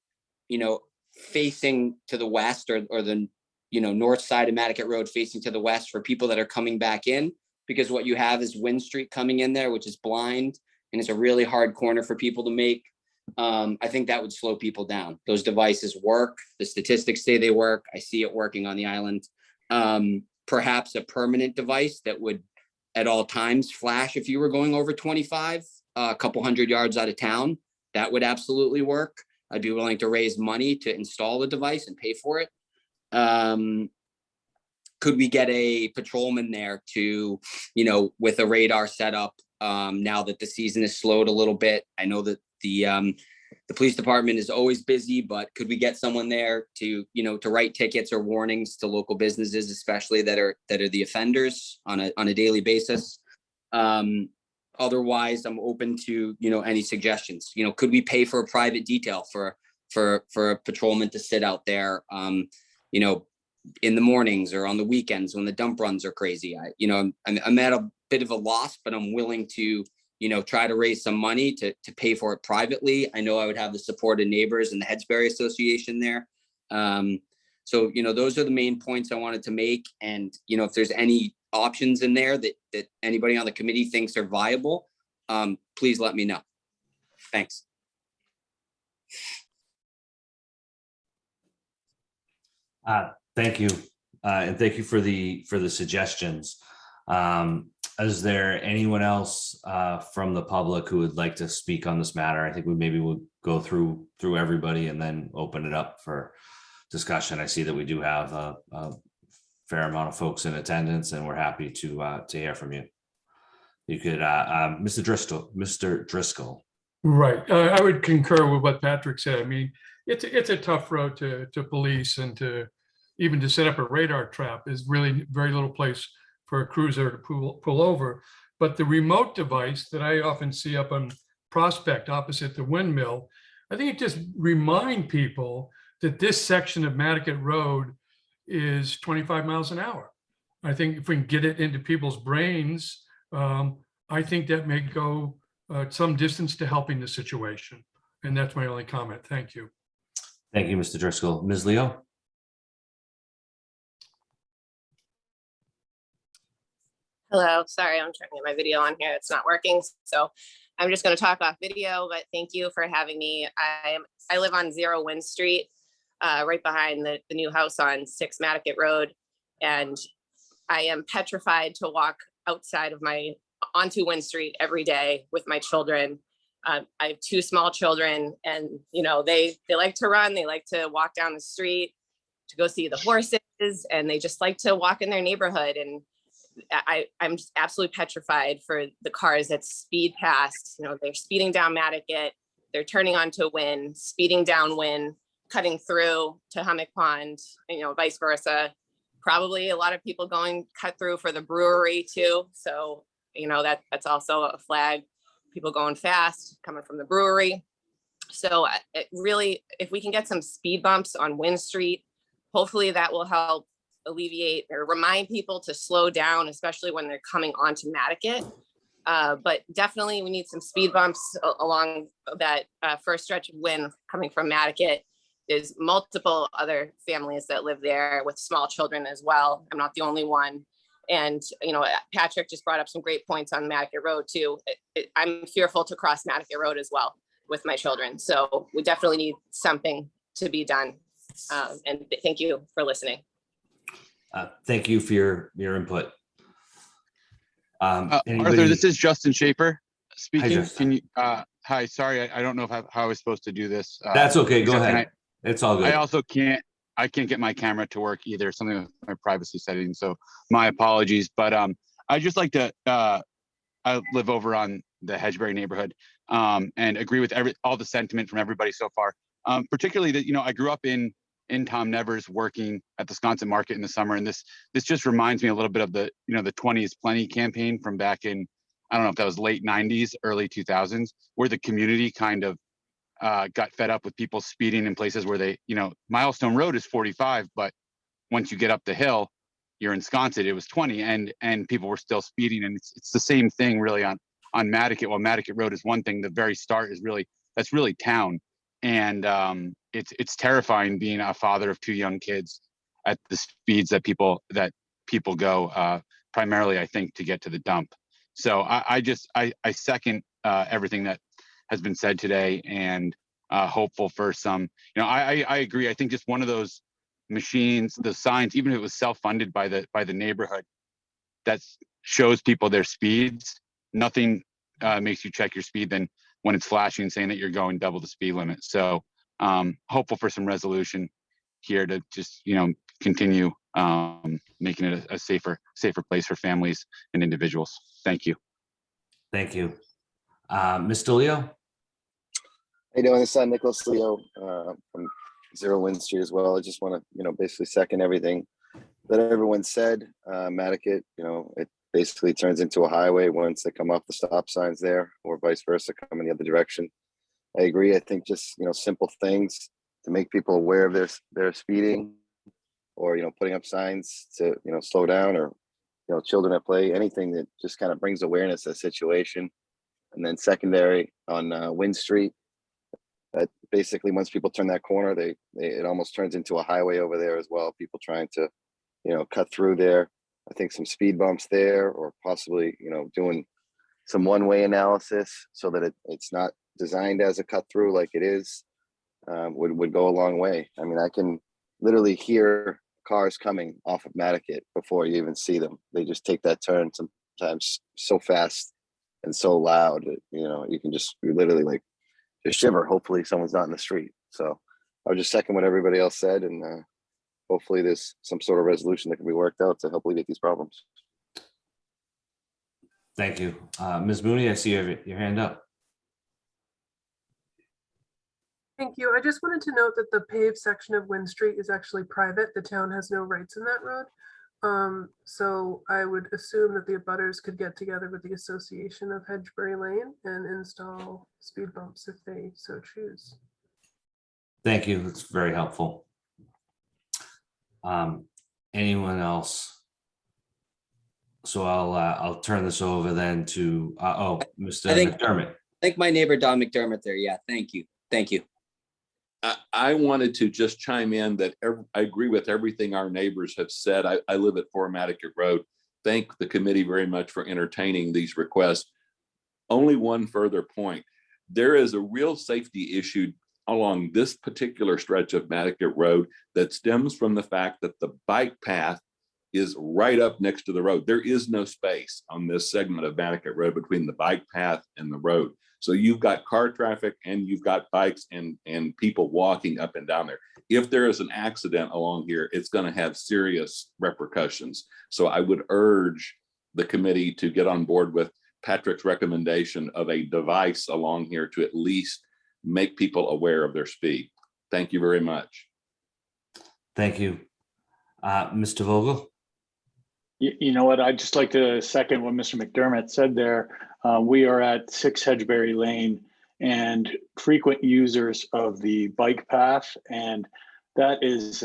facing to the west, or the north side of Matticat Road facing to the west for people that are coming back in, because what you have is Wind Street coming in there, which is blind, and it's a really hard corner for people to make. I think that would slow people down. Those devices work. The statistics say they work. I see it working on the island. Perhaps a permanent device that would at all times flash if you were going over 25, a couple hundred yards out of town. That would absolutely work. I'd be willing to raise money to install the device and pay for it. Could we get a patrolman there to, with a radar setup, now that the season is slowed a little bit? I know that the police department is always busy, but could we get someone there to, to write tickets or warnings to local businesses, especially that are the offenders on a daily basis? Otherwise, I'm open to, any suggestions. Could we pay for a private detail for a patrolman to sit out there, in the mornings or on the weekends when the dump runs are crazy? I'm at a bit of a loss, but I'm willing to, try to raise some money to pay for it privately. I know I would have the support of neighbors and the Headsbury Association there. So, those are the main points I wanted to make. And, if there's any options in there that anybody on the committee thinks are viable, please let me know. Thanks. Thank you. And thank you for the suggestions. Is there anyone else from the public who would like to speak on this matter? I think we will go through everybody and then open it up for discussion. I see that we do have a fair amount of folks in attendance, and we're happy to hear from you. You could, Mr. Driscoll. Right. I would concur with what Patrick said. I mean, it's a tough road to police, and even to set up a radar trap is really very little place for a cruiser to pull over. But the remote device that I often see up on Prospect opposite the windmill, I think it just remind people that this section of Matticat Road is 25 miles an hour. I think if we can get it into people's brains, I think that may go some distance to helping the situation. And that's my only comment. Thank you. Thank you, Mr. Driscoll. Ms. Leo? Hello, sorry, I'm trying to get my video on here. It's not working. So I'm just going to talk off video, but thank you for having me. I live on 0 Wind Street, right behind the new house on 6 Matticat Road. And I am petrified to walk outside of onto Wind Street every day with my children. I have two small children, and they like to run, they like to walk down the street to go see the horses, and they just like to walk in their neighborhood. And I'm just absolutely petrified for the cars that speed past. They're speeding down Matticat, they're turning onto Wynn, speeding down Wynn, cutting through to Hummock Pond, vice versa. Probably a lot of people cut through for the brewery too. So, that's also a flag. People going fast, coming from the brewery. So it really, if we can get some speed bumps on Wynn Street, hopefully that will help alleviate or remind people to slow down, especially when they're coming onto Matticat. But definitely we need some speed bumps along that first stretch of Wynn coming from Matticat. There's multiple other families that live there with small children as well. I'm not the only one. And, Patrick just brought up some great points on Matticat Road too. I'm fearful to cross Matticat Road as well with my children. So we definitely need something to be done. And thank you for listening. Thank you for your input. Arthur, Anybody- this is Justin Schaefer speaking. Justin. Can you, hi, sorry, I don't know how I was supposed to do this. That's okay. Go and ahead. It's all good. I also can't get my camera to work either, something with my privacy settings. So my apologies, but I just like to, I live over on the Hedgebury neighborhood and agree with all the sentiment from everybody so far. Particularly that, I grew up in Tom Nevers working at the Wisconsin Market in the summer. And this just reminds me a little bit of the, the 20 is Plenty campaign from back in, I don't know if that was late 90s, early 2000s, where the community kind of got fed up with people speeding in places where they, Milestone Road is 45, but once you get up the hill, you're in Sconset, it was 20 and people were still speeding. And it's the same thing really on Matticat. Well, Matticat Road is one thing. The very start is that's really town. And it's terrifying being a father of two young kids at the speeds that people go, primarily, I think, to get to the dump. So I second everything that has been said today, and hopeful for some, I agree. I think just one of those machines, the signs, even if it was self-funded by the neighborhood, that shows people their speeds. Nothing makes you check your speed than when it's flashing saying that you're going double the speed limit. So hopeful for some resolution here to just, continue making it a safer place for families and individuals. Thank you. Thank you. Ms. DeLeo? How you doing? This is Nicholas Leo from Zero Wynn Street as well. I just want to, basically second everything that everyone said. Matticat, it basically turns into a highway once they come off the stop signs there, or vice versa, coming the other direction. I agree. I think just, simple things to make people aware of their speeding, or, putting up signs to, slow down, or, children at play, anything that just kind of brings awareness to the situation. And then secondary on Wynn Street, that basically once people turn that corner, it almost turns into a highway over there as well. People trying to, cut through there. I think some speed bumps there, or possibly, doing some one-way analysis so that it's not designed as a cut through like it is, would go a long way. I mean, I can literally hear cars coming off of Matticat before you even see them. They just take that turn sometimes so fast and so loud that, you can just literally just shiver. Hopefully someone's not in the street. So I would just second what everybody else said, and hopefully there's some sort of resolution that can be worked out to help alleviate these problems. Thank you. Ms. Mooney, I see your hand up. Thank you. I just wanted to note that the paved section of Wynn Street is actually private. The town has no rights in that road. So I would assume that the abutters could get together with the Association of Hedgebury Lane and install speed bumps if they so choose. Thank you. That's very helpful. Anyone else? So I'll turn this over then to Mr. McDermott. I think my neighbor Don McDermott there. Yeah, thank you. Thank you. I wanted to just chime in that I agree with everything our neighbors have said. I live at 4 Matticat Road. Thank the committee very much for entertaining these requests. Only one further point. There is a real safety issue along this particular stretch of Matticat Road that stems from the fact that the bike path is right up next to the road. There is no space on this segment of Matticat Road between the bike path and the road. So you've got car traffic and you've got bikes and people walking up and down there. If there is an accident along here, it's going to have serious repercussions. So I would urge the committee to get on board with Patrick's recommendation of a device along here to at least make people aware of their speed. Thank you very much. Thank you. Mr. Vogel? You know what, I'd just like to second what Mr. McDermott said there. We are at 6 Hedgeberry Lane and frequent users of the bike path. And that is,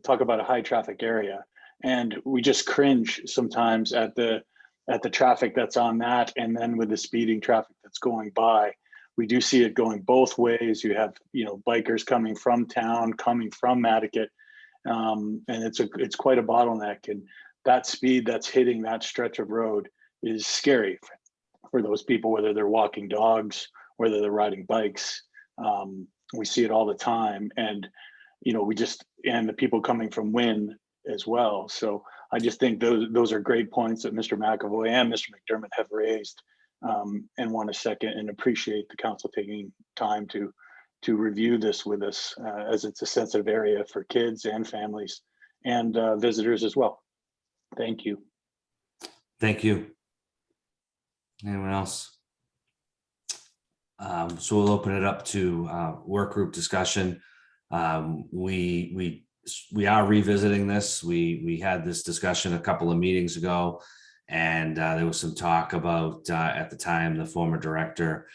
talk about a high traffic area. And we just cringe sometimes at the traffic that's on that. And then with the speeding traffic that's going by, we do see it going both ways. You have, bikers coming from town, coming from Matticat. And it's quite a bottleneck. And that speed that's hitting that stretch of road is scary for those people, whether they're walking dogs, whether they're riding bikes. We see it all the time. And, and the people coming from Wynn as well. So I just think those are great points that Mr. McAvoy and Mr. McDermott have raised, and want to second and appreciate the council taking time to review this with us, as it's a sensitive area for kids and families and visitors as well. Thank you. Thank you. Anyone else? So we'll open it up to work group discussion. We are revisiting this. We had this discussion a couple of meetings ago, and there was some talk about at the time the former director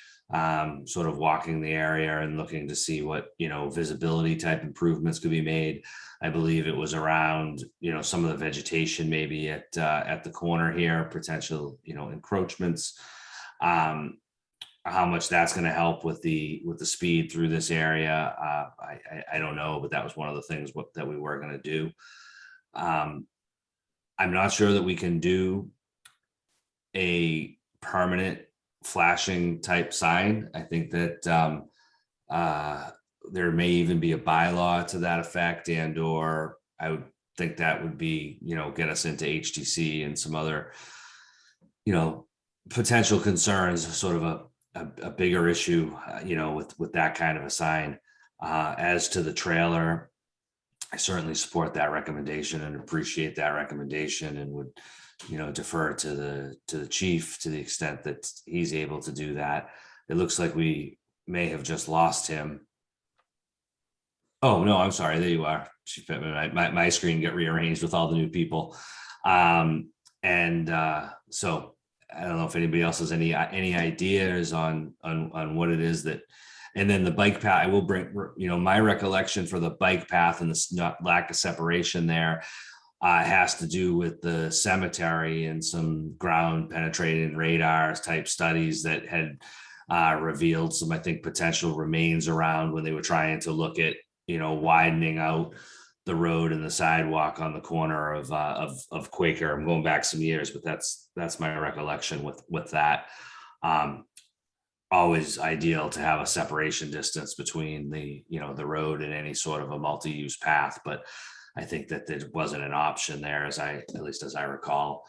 sort of walking the area and looking to see what visibility type improvements could be made. I believe it was around some of the vegetation maybe at the corner here, potential encroachments. How much that's going to help with the speed through this area, I don't know, but that was one of the things that we were going to do. I'm not sure that we can do a permanent flashing type sign. I think that there may even be a bylaw to that effect, and or I would think that would be get us into HTC and some other potential concerns, sort of a bigger issue with that kind of a sign. As to the trailer, I certainly support that recommendation and appreciate that recommendation, and would defer to the chief to the extent that he's able to do that. It looks like we may have just lost him. Oh no, I'm sorry, there you are, Chief Pittman. My screen got rearranged with all the new people. So I don't know if anybody else has any ideas on what it is that, and then the bike path, I will bring, my recollection for the bike path and the lack of separation there has to do with the cemetery and some ground penetrating radars type studies that had revealed some, I think, potential remains around when they were trying to look at, widening out the road and the sidewalk on the corner of Quaker. I'm going back some years, but that's my recollection with that. Always ideal to have a separation distance between the road and any sort of a multi-use path, but I think that there wasn't an option there, at least as I recall.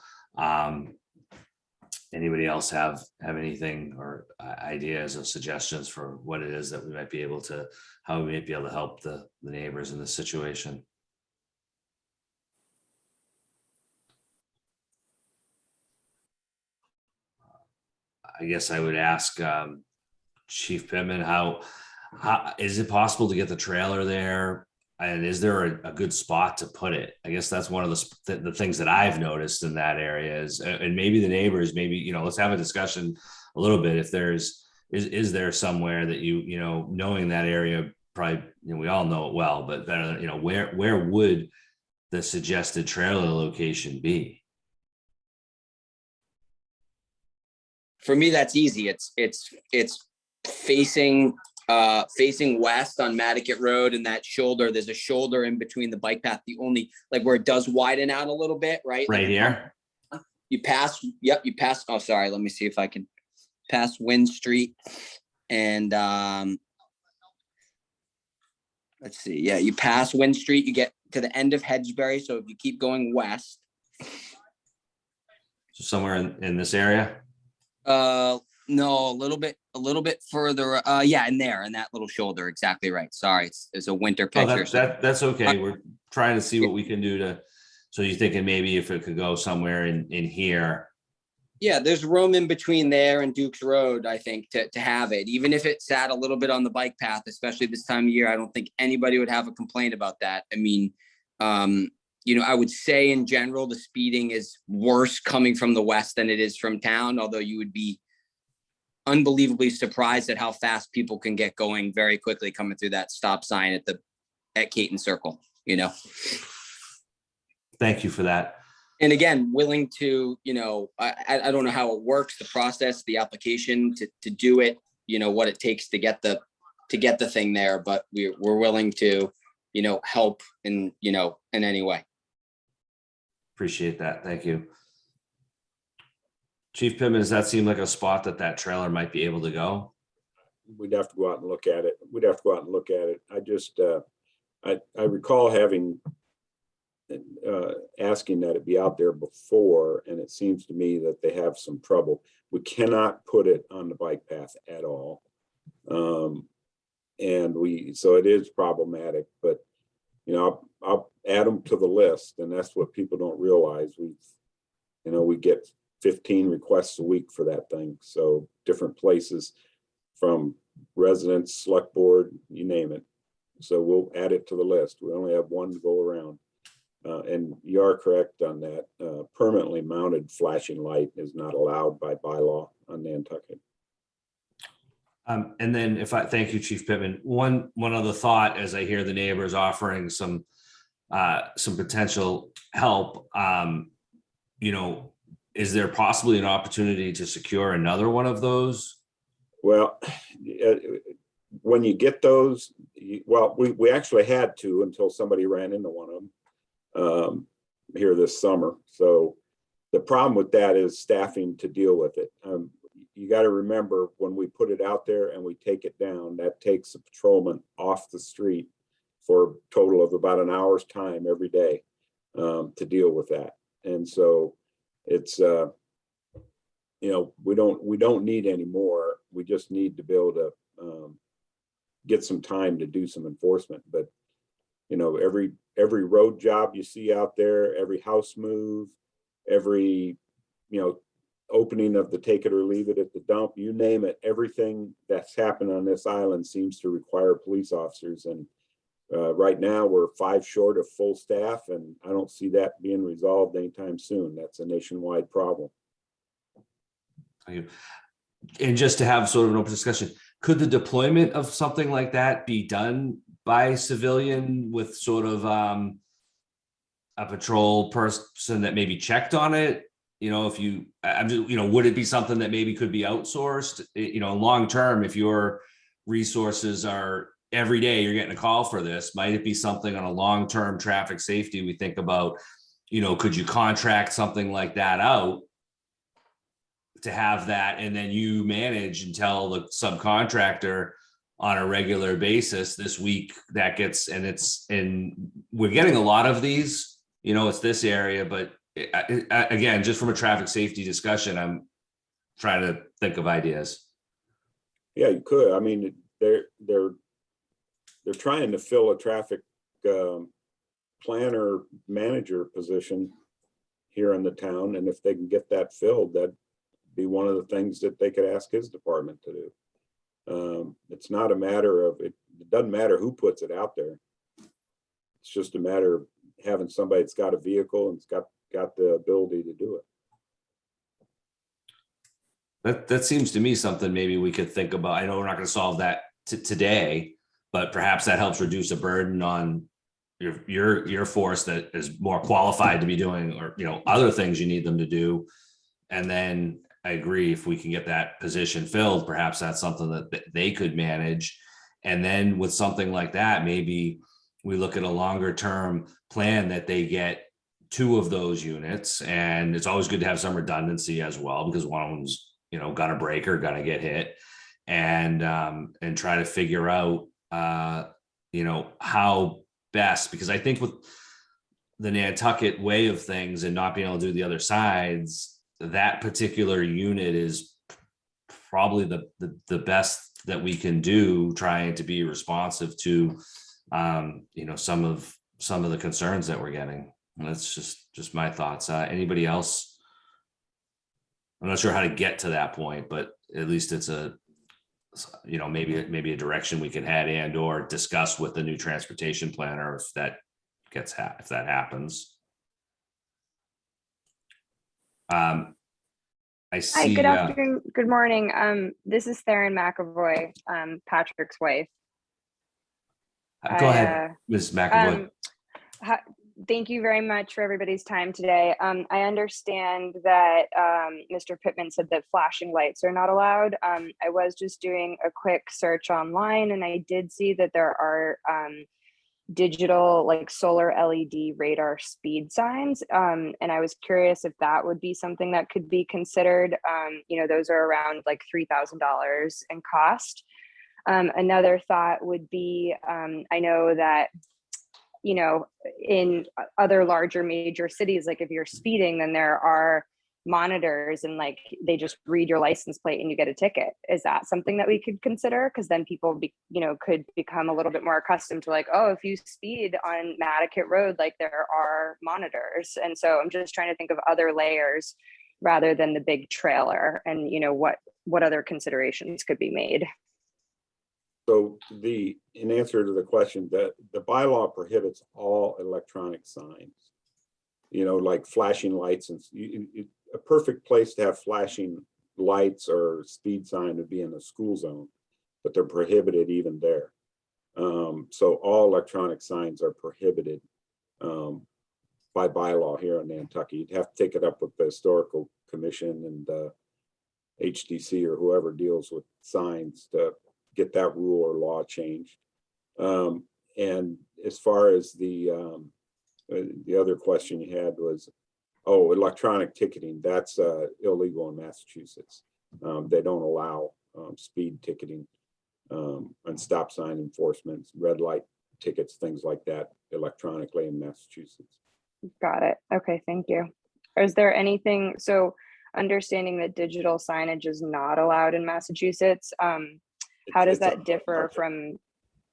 Anybody else have anything or ideas or suggestions for what it is that we might be able to, how we might be able to help the neighbors in this situation? I guess I would ask Chief Pittman, how is it possible to get the trailer there? And is there a good spot to put it? I guess that's one of the things that I've noticed in that area is, and maybe the neighbors, maybe, let's have a discussion a little bit. If is there somewhere that knowing that area, probably, we all know it well, but better, where would the suggested trailer location be? For me, that's easy. It's facing west on Matticat Road, and that shoulder, there's a shoulder in between the bike path, the only, like where it does widen out a little bit, right? Right here. You pass, oh, sorry, let me see if I can pass Wynn Street and let's see. Yeah, you pass Wynn Street, you get to the end of Hedgeberry. So if you keep going west. So somewhere in this area? No, a little bit further. Yeah, in that little shoulder. Exactly right. Sorry, it's a winter Oh, picture. So that's okay. We're trying to see what we can do to, so you're thinking maybe if it could go somewhere in here. yeah, there's room in between there and Duke's Road, I think, to have it. Even if it sat a little bit on the bike path, especially this time of year, I don't think anybody would have a complaint about that. I mean, I would say in general, the speeding is worse coming from the west than it is from town, although you would be unbelievably surprised at how fast people can get going very quickly coming through that stop sign at Caton Circle, Thank you for that. And again, willing to, I don't know how it works, the process, the application to do it, what it takes to get the thing there, but we're willing to, help in any way. Appreciate that. Thank you. Chief Pittman, does that seem like a spot that trailer might be able to go? We'd have to go out and look at it. I just, I recall asking that it be out there before, and it seems to me that they have some trouble. We cannot put it on the bike path at all. So it is problematic, but I'll add them to the list, and that's what people don't realize. We get 15 requests a week for that thing. So different places, from residents, select board, you name it. So we'll add it to the list. We only have one to go around. And you are correct on that. Permanently mounted flashing light is not allowed by bylaw on Nantucket. And then thank you, Chief Pittman. One other thought, as I hear the neighbors offering some potential help, is there possibly an opportunity to secure another one of those? Well, when you get those, we actually had to until somebody ran into one of them here this summer. So the problem with that is staffing to deal with it. You got to remember, when we put it out there and we take it down, that takes a patrolman off the street for a total of about an hour's time every day to deal with that. And so it's, we don't need any more. We just need to be able to get some time to do some enforcement. But every road job you see out there, every house move, every opening of the take it or leave it at the dump, you name it, everything that's happened on this island seems to require police officers. And right now we're 5 short of full staff, and I don't see that being resolved anytime soon. That's a nationwide problem. Thank you. And just to have sort of an open discussion, could the deployment of something like that be done by civilian with sort of a patrol person that maybe checked on it? Would it be something that maybe could be outsourced? Long term, if your resources are every day you're getting a call for this, might it be something on a long-term traffic safety we think about? Could you contract something like that out to have that, and then you manage and tell the subcontractor on a regular basis, this week that gets, and we're getting a lot of these, it's this area, but again, just from a traffic safety discussion, I'm trying to think of ideas. Yeah, you could. I mean, they're trying to fill a traffic planner manager position here in the town, and if they can get that filled, that'd be one of the things that they could ask his department to do. It's not a matter of it doesn't matter who puts it out there. It's just a matter of having somebody that's got a vehicle and it's got the ability to do it. That seems to me something maybe we could think about. I know we're not going to solve that today, but perhaps that helps reduce a burden on your force that is more qualified to be doing, or other things you need them to do. And then I agree, if we can get that position filled, perhaps that's something that they could manage. And then with something like that, maybe we look at a longer term plan that they get 2 of those units. And it's always good to have some redundancy as well, because one of them's gonna break or gonna get hit, and try to figure out how best, because I think with the Nantucket way of things and not being able to do the other sides, that particular unit is probably the best that we can do, trying to be responsive to, you know, some of the concerns that we're getting. And that's just my thoughts. Anybody else? I'm not sure how to get to that point, but at least it's a, you know, maybe a direction we can head and or discuss with the new transportation planner if that if that happens. I Hi, see. good afternoon, good morning. This is Theron McAvoy, Patrick's wife. Go ahead, Ms. McAvoy. Thank you very much for everybody's time today. I understand that Mr. Pittman said that flashing lights are not allowed. I was just doing a quick search online and I did see that there are digital like solar LED radar speed signs. And I was curious if that would be something that could be considered. You know, those are around like $3,000 in cost. Another thought would be, I know that, you know, in other larger major cities, like if you're speeding, then there are monitors and like they just read your license plate and you get a ticket. Is that something that we could consider? Because then people you know, could become a little bit more accustomed to like, oh, if you speed on Mattocket Road, like there are monitors. And so I'm just trying to think of other layers rather than the big trailer and, you know, what other considerations could be made. So in answer to the question, the bylaw prohibits all electronic signs, you know, like flashing lights, and a perfect place to have flashing lights or speed sign would be in a school zone, but they're prohibited even there. So all electronic signs are prohibited by bylaw here in Nantucket. You'd have to take it up with the Historical Commission and HDC or whoever deals with signs to get that rule or law changed. And as far as the other question you had was, oh, electronic ticketing, that's illegal in Massachusetts. They don't allow speed ticketing and stop sign enforcement, red light tickets, things like that electronically in Massachusetts. Got it. Okay, thank you. Is there anything, so understanding that digital signage is not allowed in Massachusetts, how does that differ from,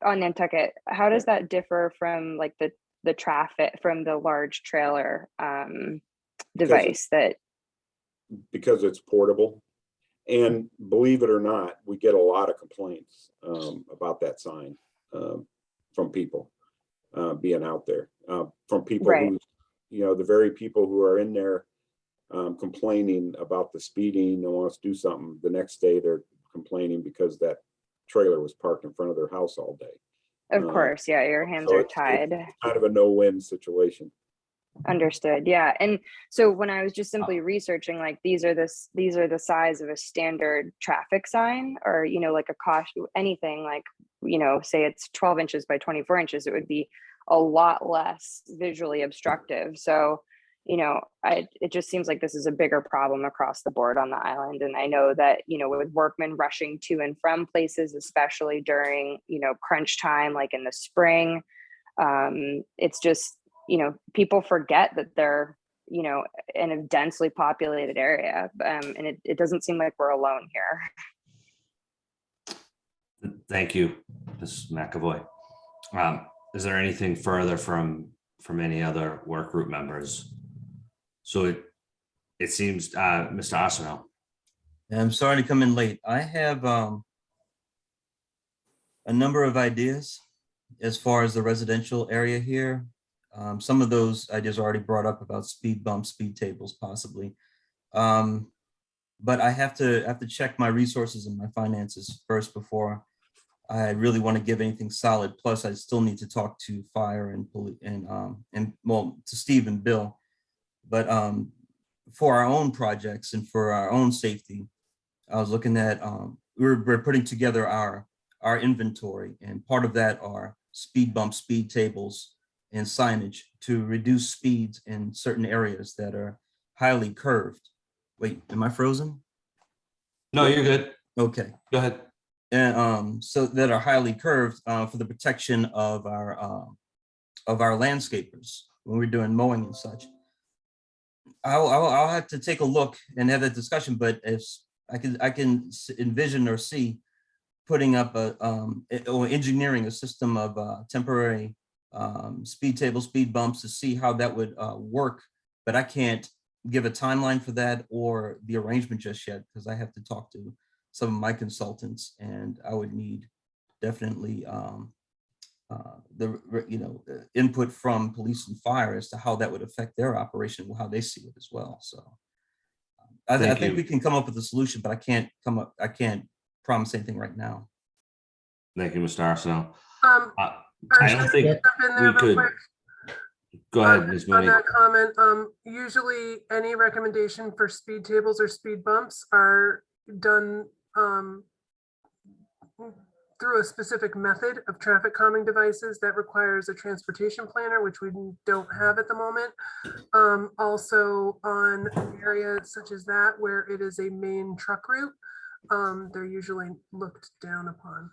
on Nantucket, how does that differ from like the traffic, from the large trailer device that? Because it's portable. And believe it or not, we get a lot of complaints about that sign from people being out there, from people who, you know, the very people who are in there complaining about the speeding and wants to do something. The next day they're complaining because that trailer was parked in front of their house all day. Of course, yeah, your hands are tied. It's kind of a no-win situation. Understood. Yeah. And so when I was just simply researching, like these are the size of a standard traffic sign, or, you know, like a caution, anything like, you know, say it's 12 inches by 24 inches, it would be a lot less visually obstructive. So, you know, it just seems like this is a bigger problem across the board on the island. And I know that, you know, with workmen rushing to and from places, especially during, you know, crunch time, like in the spring, it's just, you know, people forget that they're, you know, in a densely populated area. And it doesn't seem like we're alone here. Thank you, Ms. McAvoy. Is there anything further from any other work group members? So it seems, Mr. Arsenault. I'm sorry to come in late. I have a number of ideas as far as the residential area here. Some of those ideas are already brought up about speed bumps, speed tables, possibly. But I have to check my resources and my finances first before I really want to give anything solid. Plus, I still need to talk to fire and police and well, to Steve and Bill. But for our own projects and for our own safety, I was looking at we're putting together our inventory, and part of that are speed bumps, speed tables, and signage to reduce speeds in certain areas that are highly curved. Wait, am I frozen? No, you're good. Okay. Go ahead. And so that are highly curved for the protection of our landscapers when we're doing mowing and such. I'll have to take a look and have that discussion, but I can envision or see putting up or engineering a system of temporary speed tables, speed bumps to see how that would work. But I can't give a timeline for that or the arrangement just yet, because I have to talk to some of my consultants, and I would need definitely input from police and fire as to how that would affect their operation, how they see it as well. So I Thank think you. we can come up with a solution, but I can't promise anything right now. Thank you, Mr. Arsenault. I Arshia, don't think jump in there we real could. quick Go ahead, Ms. on Mooney. that comment. Usually any recommendation for speed tables or speed bumps are done through a specific method of traffic calming devices that requires a transportation planner, which we don't have at the moment. Also on an area such as that where it is a main truck route, they're usually looked down upon.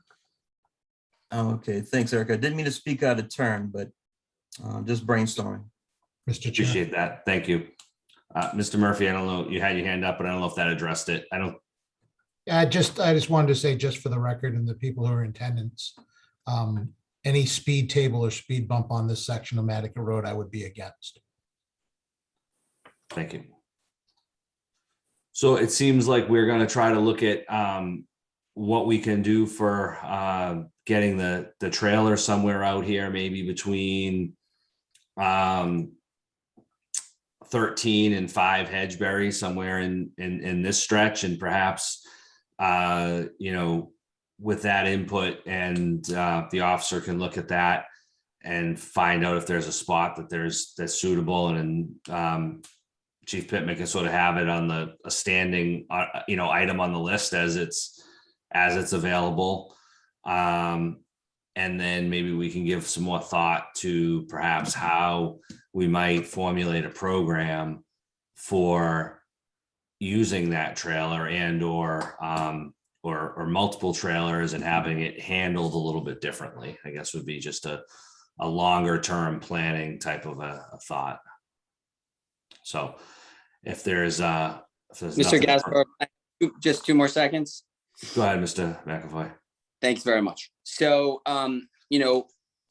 Okay, thanks, Erica. I didn't mean to speak out of turn, but just brainstorming. Mr. Chair. Appreciate that. Thank you. Mr. Murphy, I don't know, you had your hand up, but I don't know if that addressed it. I just wanted to say, just for the record and the people who are in attendance, any speed table or speed bump on this section of Matticat Road, I would be against. Thank you. So it seems like we're going to try to look at what we can do for getting the trailer somewhere out here, maybe between 13 and 5 Hedgeberry, somewhere in this stretch, and perhaps with that input and the officer can look at that and find out if there's a spot that's suitable, and Chief Pittman can sort of have it on a standing item on the list as it's available. And then maybe we can give some more thought to perhaps how we might formulate a program for using that trailer and or multiple trailers and having it handled a little bit differently, I guess would be just a longer term planning type of a thought. So if there's Mr. nothing Gaspar, just 2 more seconds. Go ahead, Mr. McAvoy. Thanks very much. So,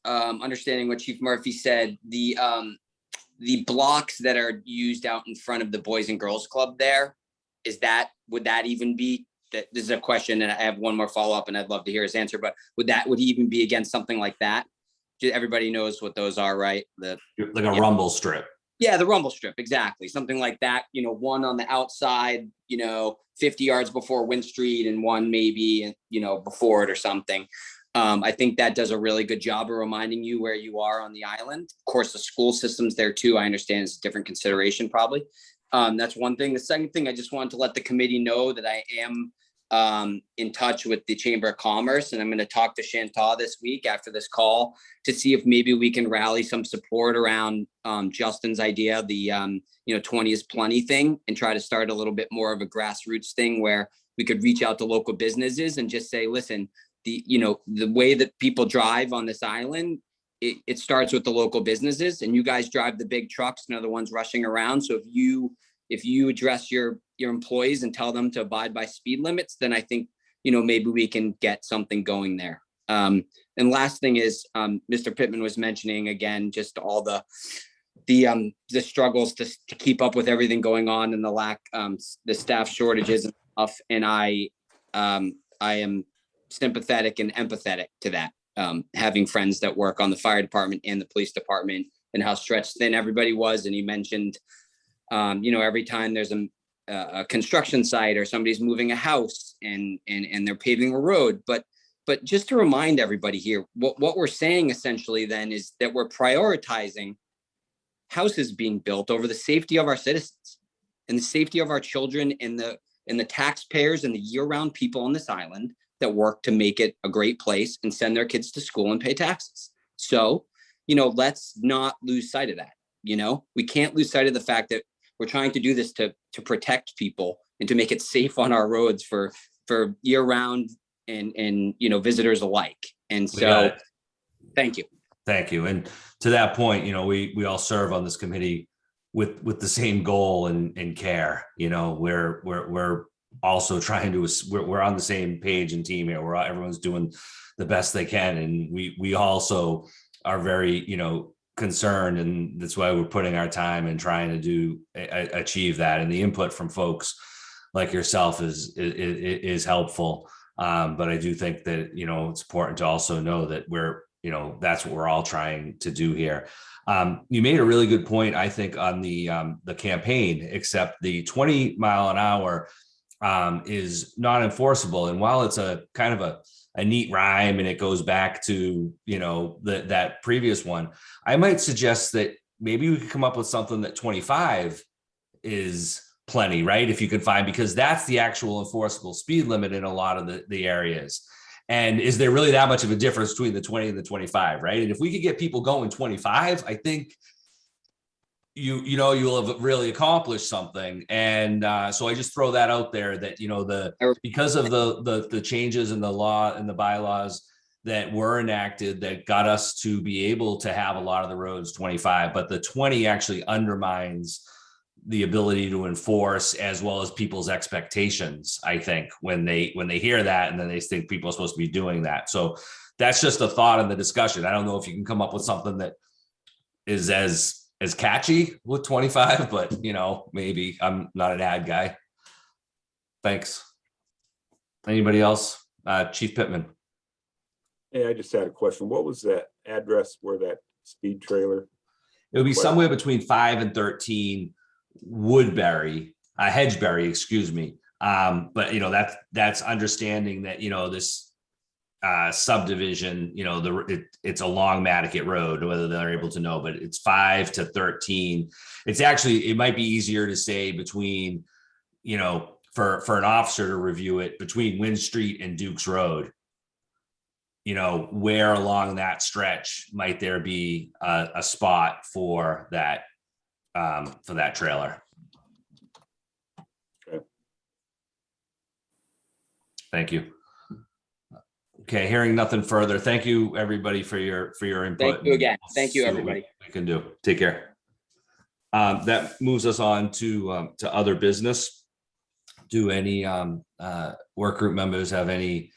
understanding what Chief Murphy said, the blocks that are used out in front of the Boys and Girls Club there, would that even be, this is a question, and I have one more follow-up and I'd love to hear his answer, but would he even be against something like that? Everybody knows what those are, right? Like a rumble strip. Yeah, the rumble strip, exactly. Something like that, one on the outside, 50 yards before Wynn Street and one maybe, before it or something. I think that does a really good job of reminding you where you are on the island. Of course, the school system's there too. I understand it's a different consideration probably. That's one thing. The second thing, I just wanted to let the committee know that I am in touch with the Chamber of Commerce, and I'm going to talk to Chantal this week after this call to see if maybe we can rally some support around Justin's idea, the 20 is plenty thing, and try to start a little bit more of a grassroots thing where we could reach out to local businesses and just say, listen, the way that people drive on this island, it starts with the local businesses, and you guys drive the big trucks and are the ones rushing around. So if you address your employees and tell them to abide by speed limits, then I think, maybe we can get something going there. And last thing is, Mr. Pittman was mentioning again, just all the struggles to keep up with everything going on and the lack, the staff shortages and stuff. And I am sympathetic and empathetic to that. Having friends that work on the fire department and the police department and how stretched thin everybody was. And he mentioned, every time there's a construction site or somebody's moving a house and they're paving a road. But just to remind everybody here, what we're saying essentially then is that we're prioritizing houses being built over the safety of our citizens and the safety of our children and the taxpayers and the year-round people on this island that work to make it a great place and send their kids to school and pay taxes. So, let's not lose sight of that. We can't lose sight of the fact that we're trying to do this to protect people and to make it safe on our roads for year-round and visitors alike. And so, thank you. Thank you. And to that point, we all serve on this committee with the same goal and care. We're also trying to, we're on the same page and team here. Everyone's doing the best they can. And we also are very, concerned, and that's why we're putting our time and trying to achieve that. And the input from folks like yourself is helpful. But I do think that, it's important to also know that that's what we're all trying to do here. You made a really good point, I think, on the campaign, except the 20 mile an hour is not enforceable. And while it's a kind of a neat rhyme and it goes back to, that previous one, I might suggest that maybe we could come up with something that 25 is plenty, right? If you could find, because that's the actual enforceable speed limit in a lot of the areas. And is there really that much of a difference between the 20 and the 25, right? And if we could get people going 25, I think you'll have really accomplished something. And so I just throw that out there that, because of the changes in the law and the bylaws that were enacted that got us to be able to have a lot of the roads 25, but the 20 actually undermines the ability to enforce, as well as people's expectations, I think, when they hear that, and then they think people are supposed to be doing that. So that's just a thought in the discussion. I don't know if you can come up with something that is as catchy with 25, but maybe. I'm not an ad guy. Thanks. Anybody else? Chief Pittman. Hey, I just had a question. What was that address where that speed trailer? It would be somewhere between 5 and 13 Woodbury, Hedgebury, excuse me. But that's understanding that this subdivision, it's along Matticat Road, whether they're able to know, but it's 5 to 13. It might be easier to say between, for an officer to review it, between Wynn Street and Dukes Road. Where along that stretch might there be a spot for that trailer? Okay. Thank you. Okay, hearing nothing further. Thank you, everybody, for your input. Thank you again. Thank you, everybody. We can do. Take care. That moves us on to other business. Do any work group members have any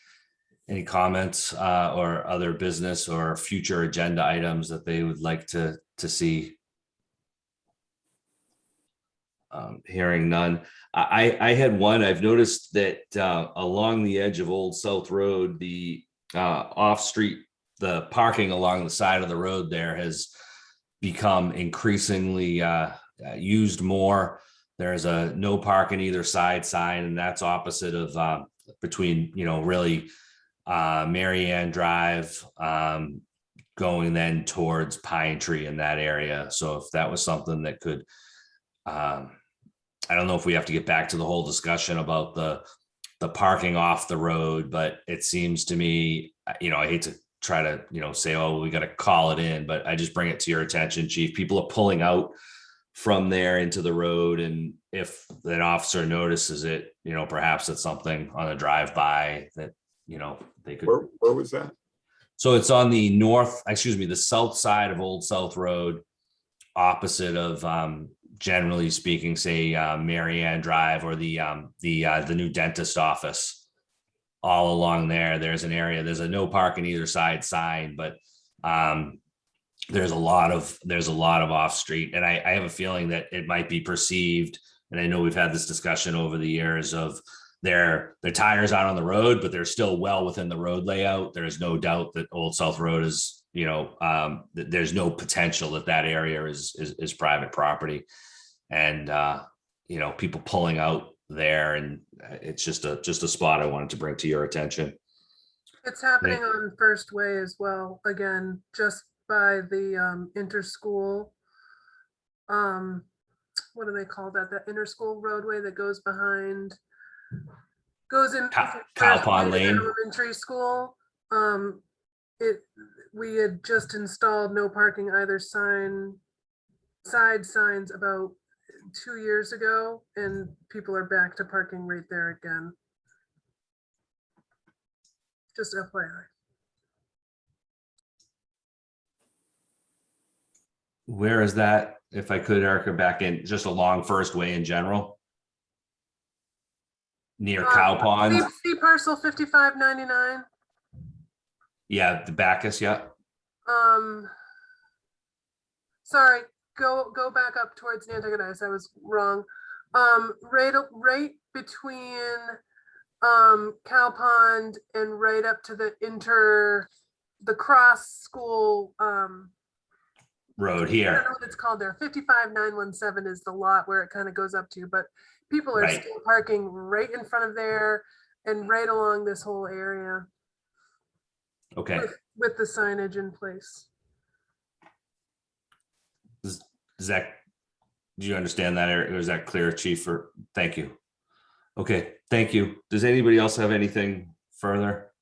comments or other business or future agenda items that they would like to see? Hearing none. I had one. I've noticed that along the edge of Old South Road, the off street, the parking along the side of the road there has become increasingly used more. There's a no parking either side sign, and that's opposite of between really Mary Ann Drive going then towards Pine Tree in that area. So if that was something that could, I don't know if we have to get back to the whole discussion about the parking off the road, but it seems to me, I hate to try to, say, oh, we got to call it in, but I just bring it to your attention, Chief. People are pulling out from there into the road. And if an officer notices it, perhaps it's something on a drive-by that, they could. Where was that? So it's on the south side of Old South Road, opposite of, generally speaking, say Mary Ann Drive or the new dentist office. All along there's an area, there's a no parking either side sign, but there's a lot of off street. And I have a feeling that it might be perceived, and I know we've had this discussion over the years of their tires out on the road, but they're still well within the road layout. There's no doubt that Old South Road is, there's no potential that area is private property, and people pulling out there, and it's just a spot I wanted to bring to your attention. It's happening on First Way as well, again, just by the interschool. What do they call that? That interschool roadway that goes in Cow Pond Lane. Elementary school. We had just installed no parking either side signs about 2 years ago, and people are back to parking right there again. Just FYI. Where is that? If I could, Erica, back in just along First Way in general. near Cow Pond. See parcel 5599? Yeah, the Bacchus, yeah. Sorry, go back up towards Nantucket Ice. I was wrong. Right between Cow Pond and right up to the cross school. Road I here. don't know what it's called there. 55917 is the lot where it kind of goes up to, but people are Right. still parking right in front of there and right along this whole area Okay. with the signage in place. Does that, do you understand that, Eric? Or is that clear, Chief? Or thank you. Okay, thank you. Does anybody else have anything further?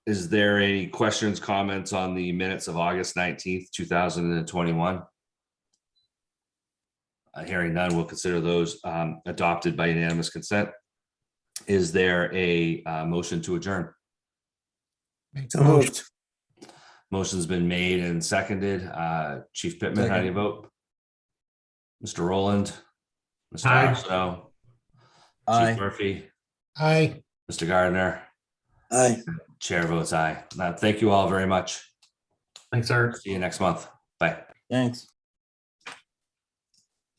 Is there any questions, comments on the minutes of August 19th, 2021? Hearing none, we'll consider those adopted by unanimous consent. Is there a motion to adjourn? So moved. Motion's been made and seconded. Chief Pittman, how do you vote? Mr. Rowland? Mr. Aye. Arsenault? Aye. Chief Murphy? Aye. Mr. Gardner? Aye. Chair votes aye. Thank you all very much. Thanks, Eric. See you next month. Bye. Thanks.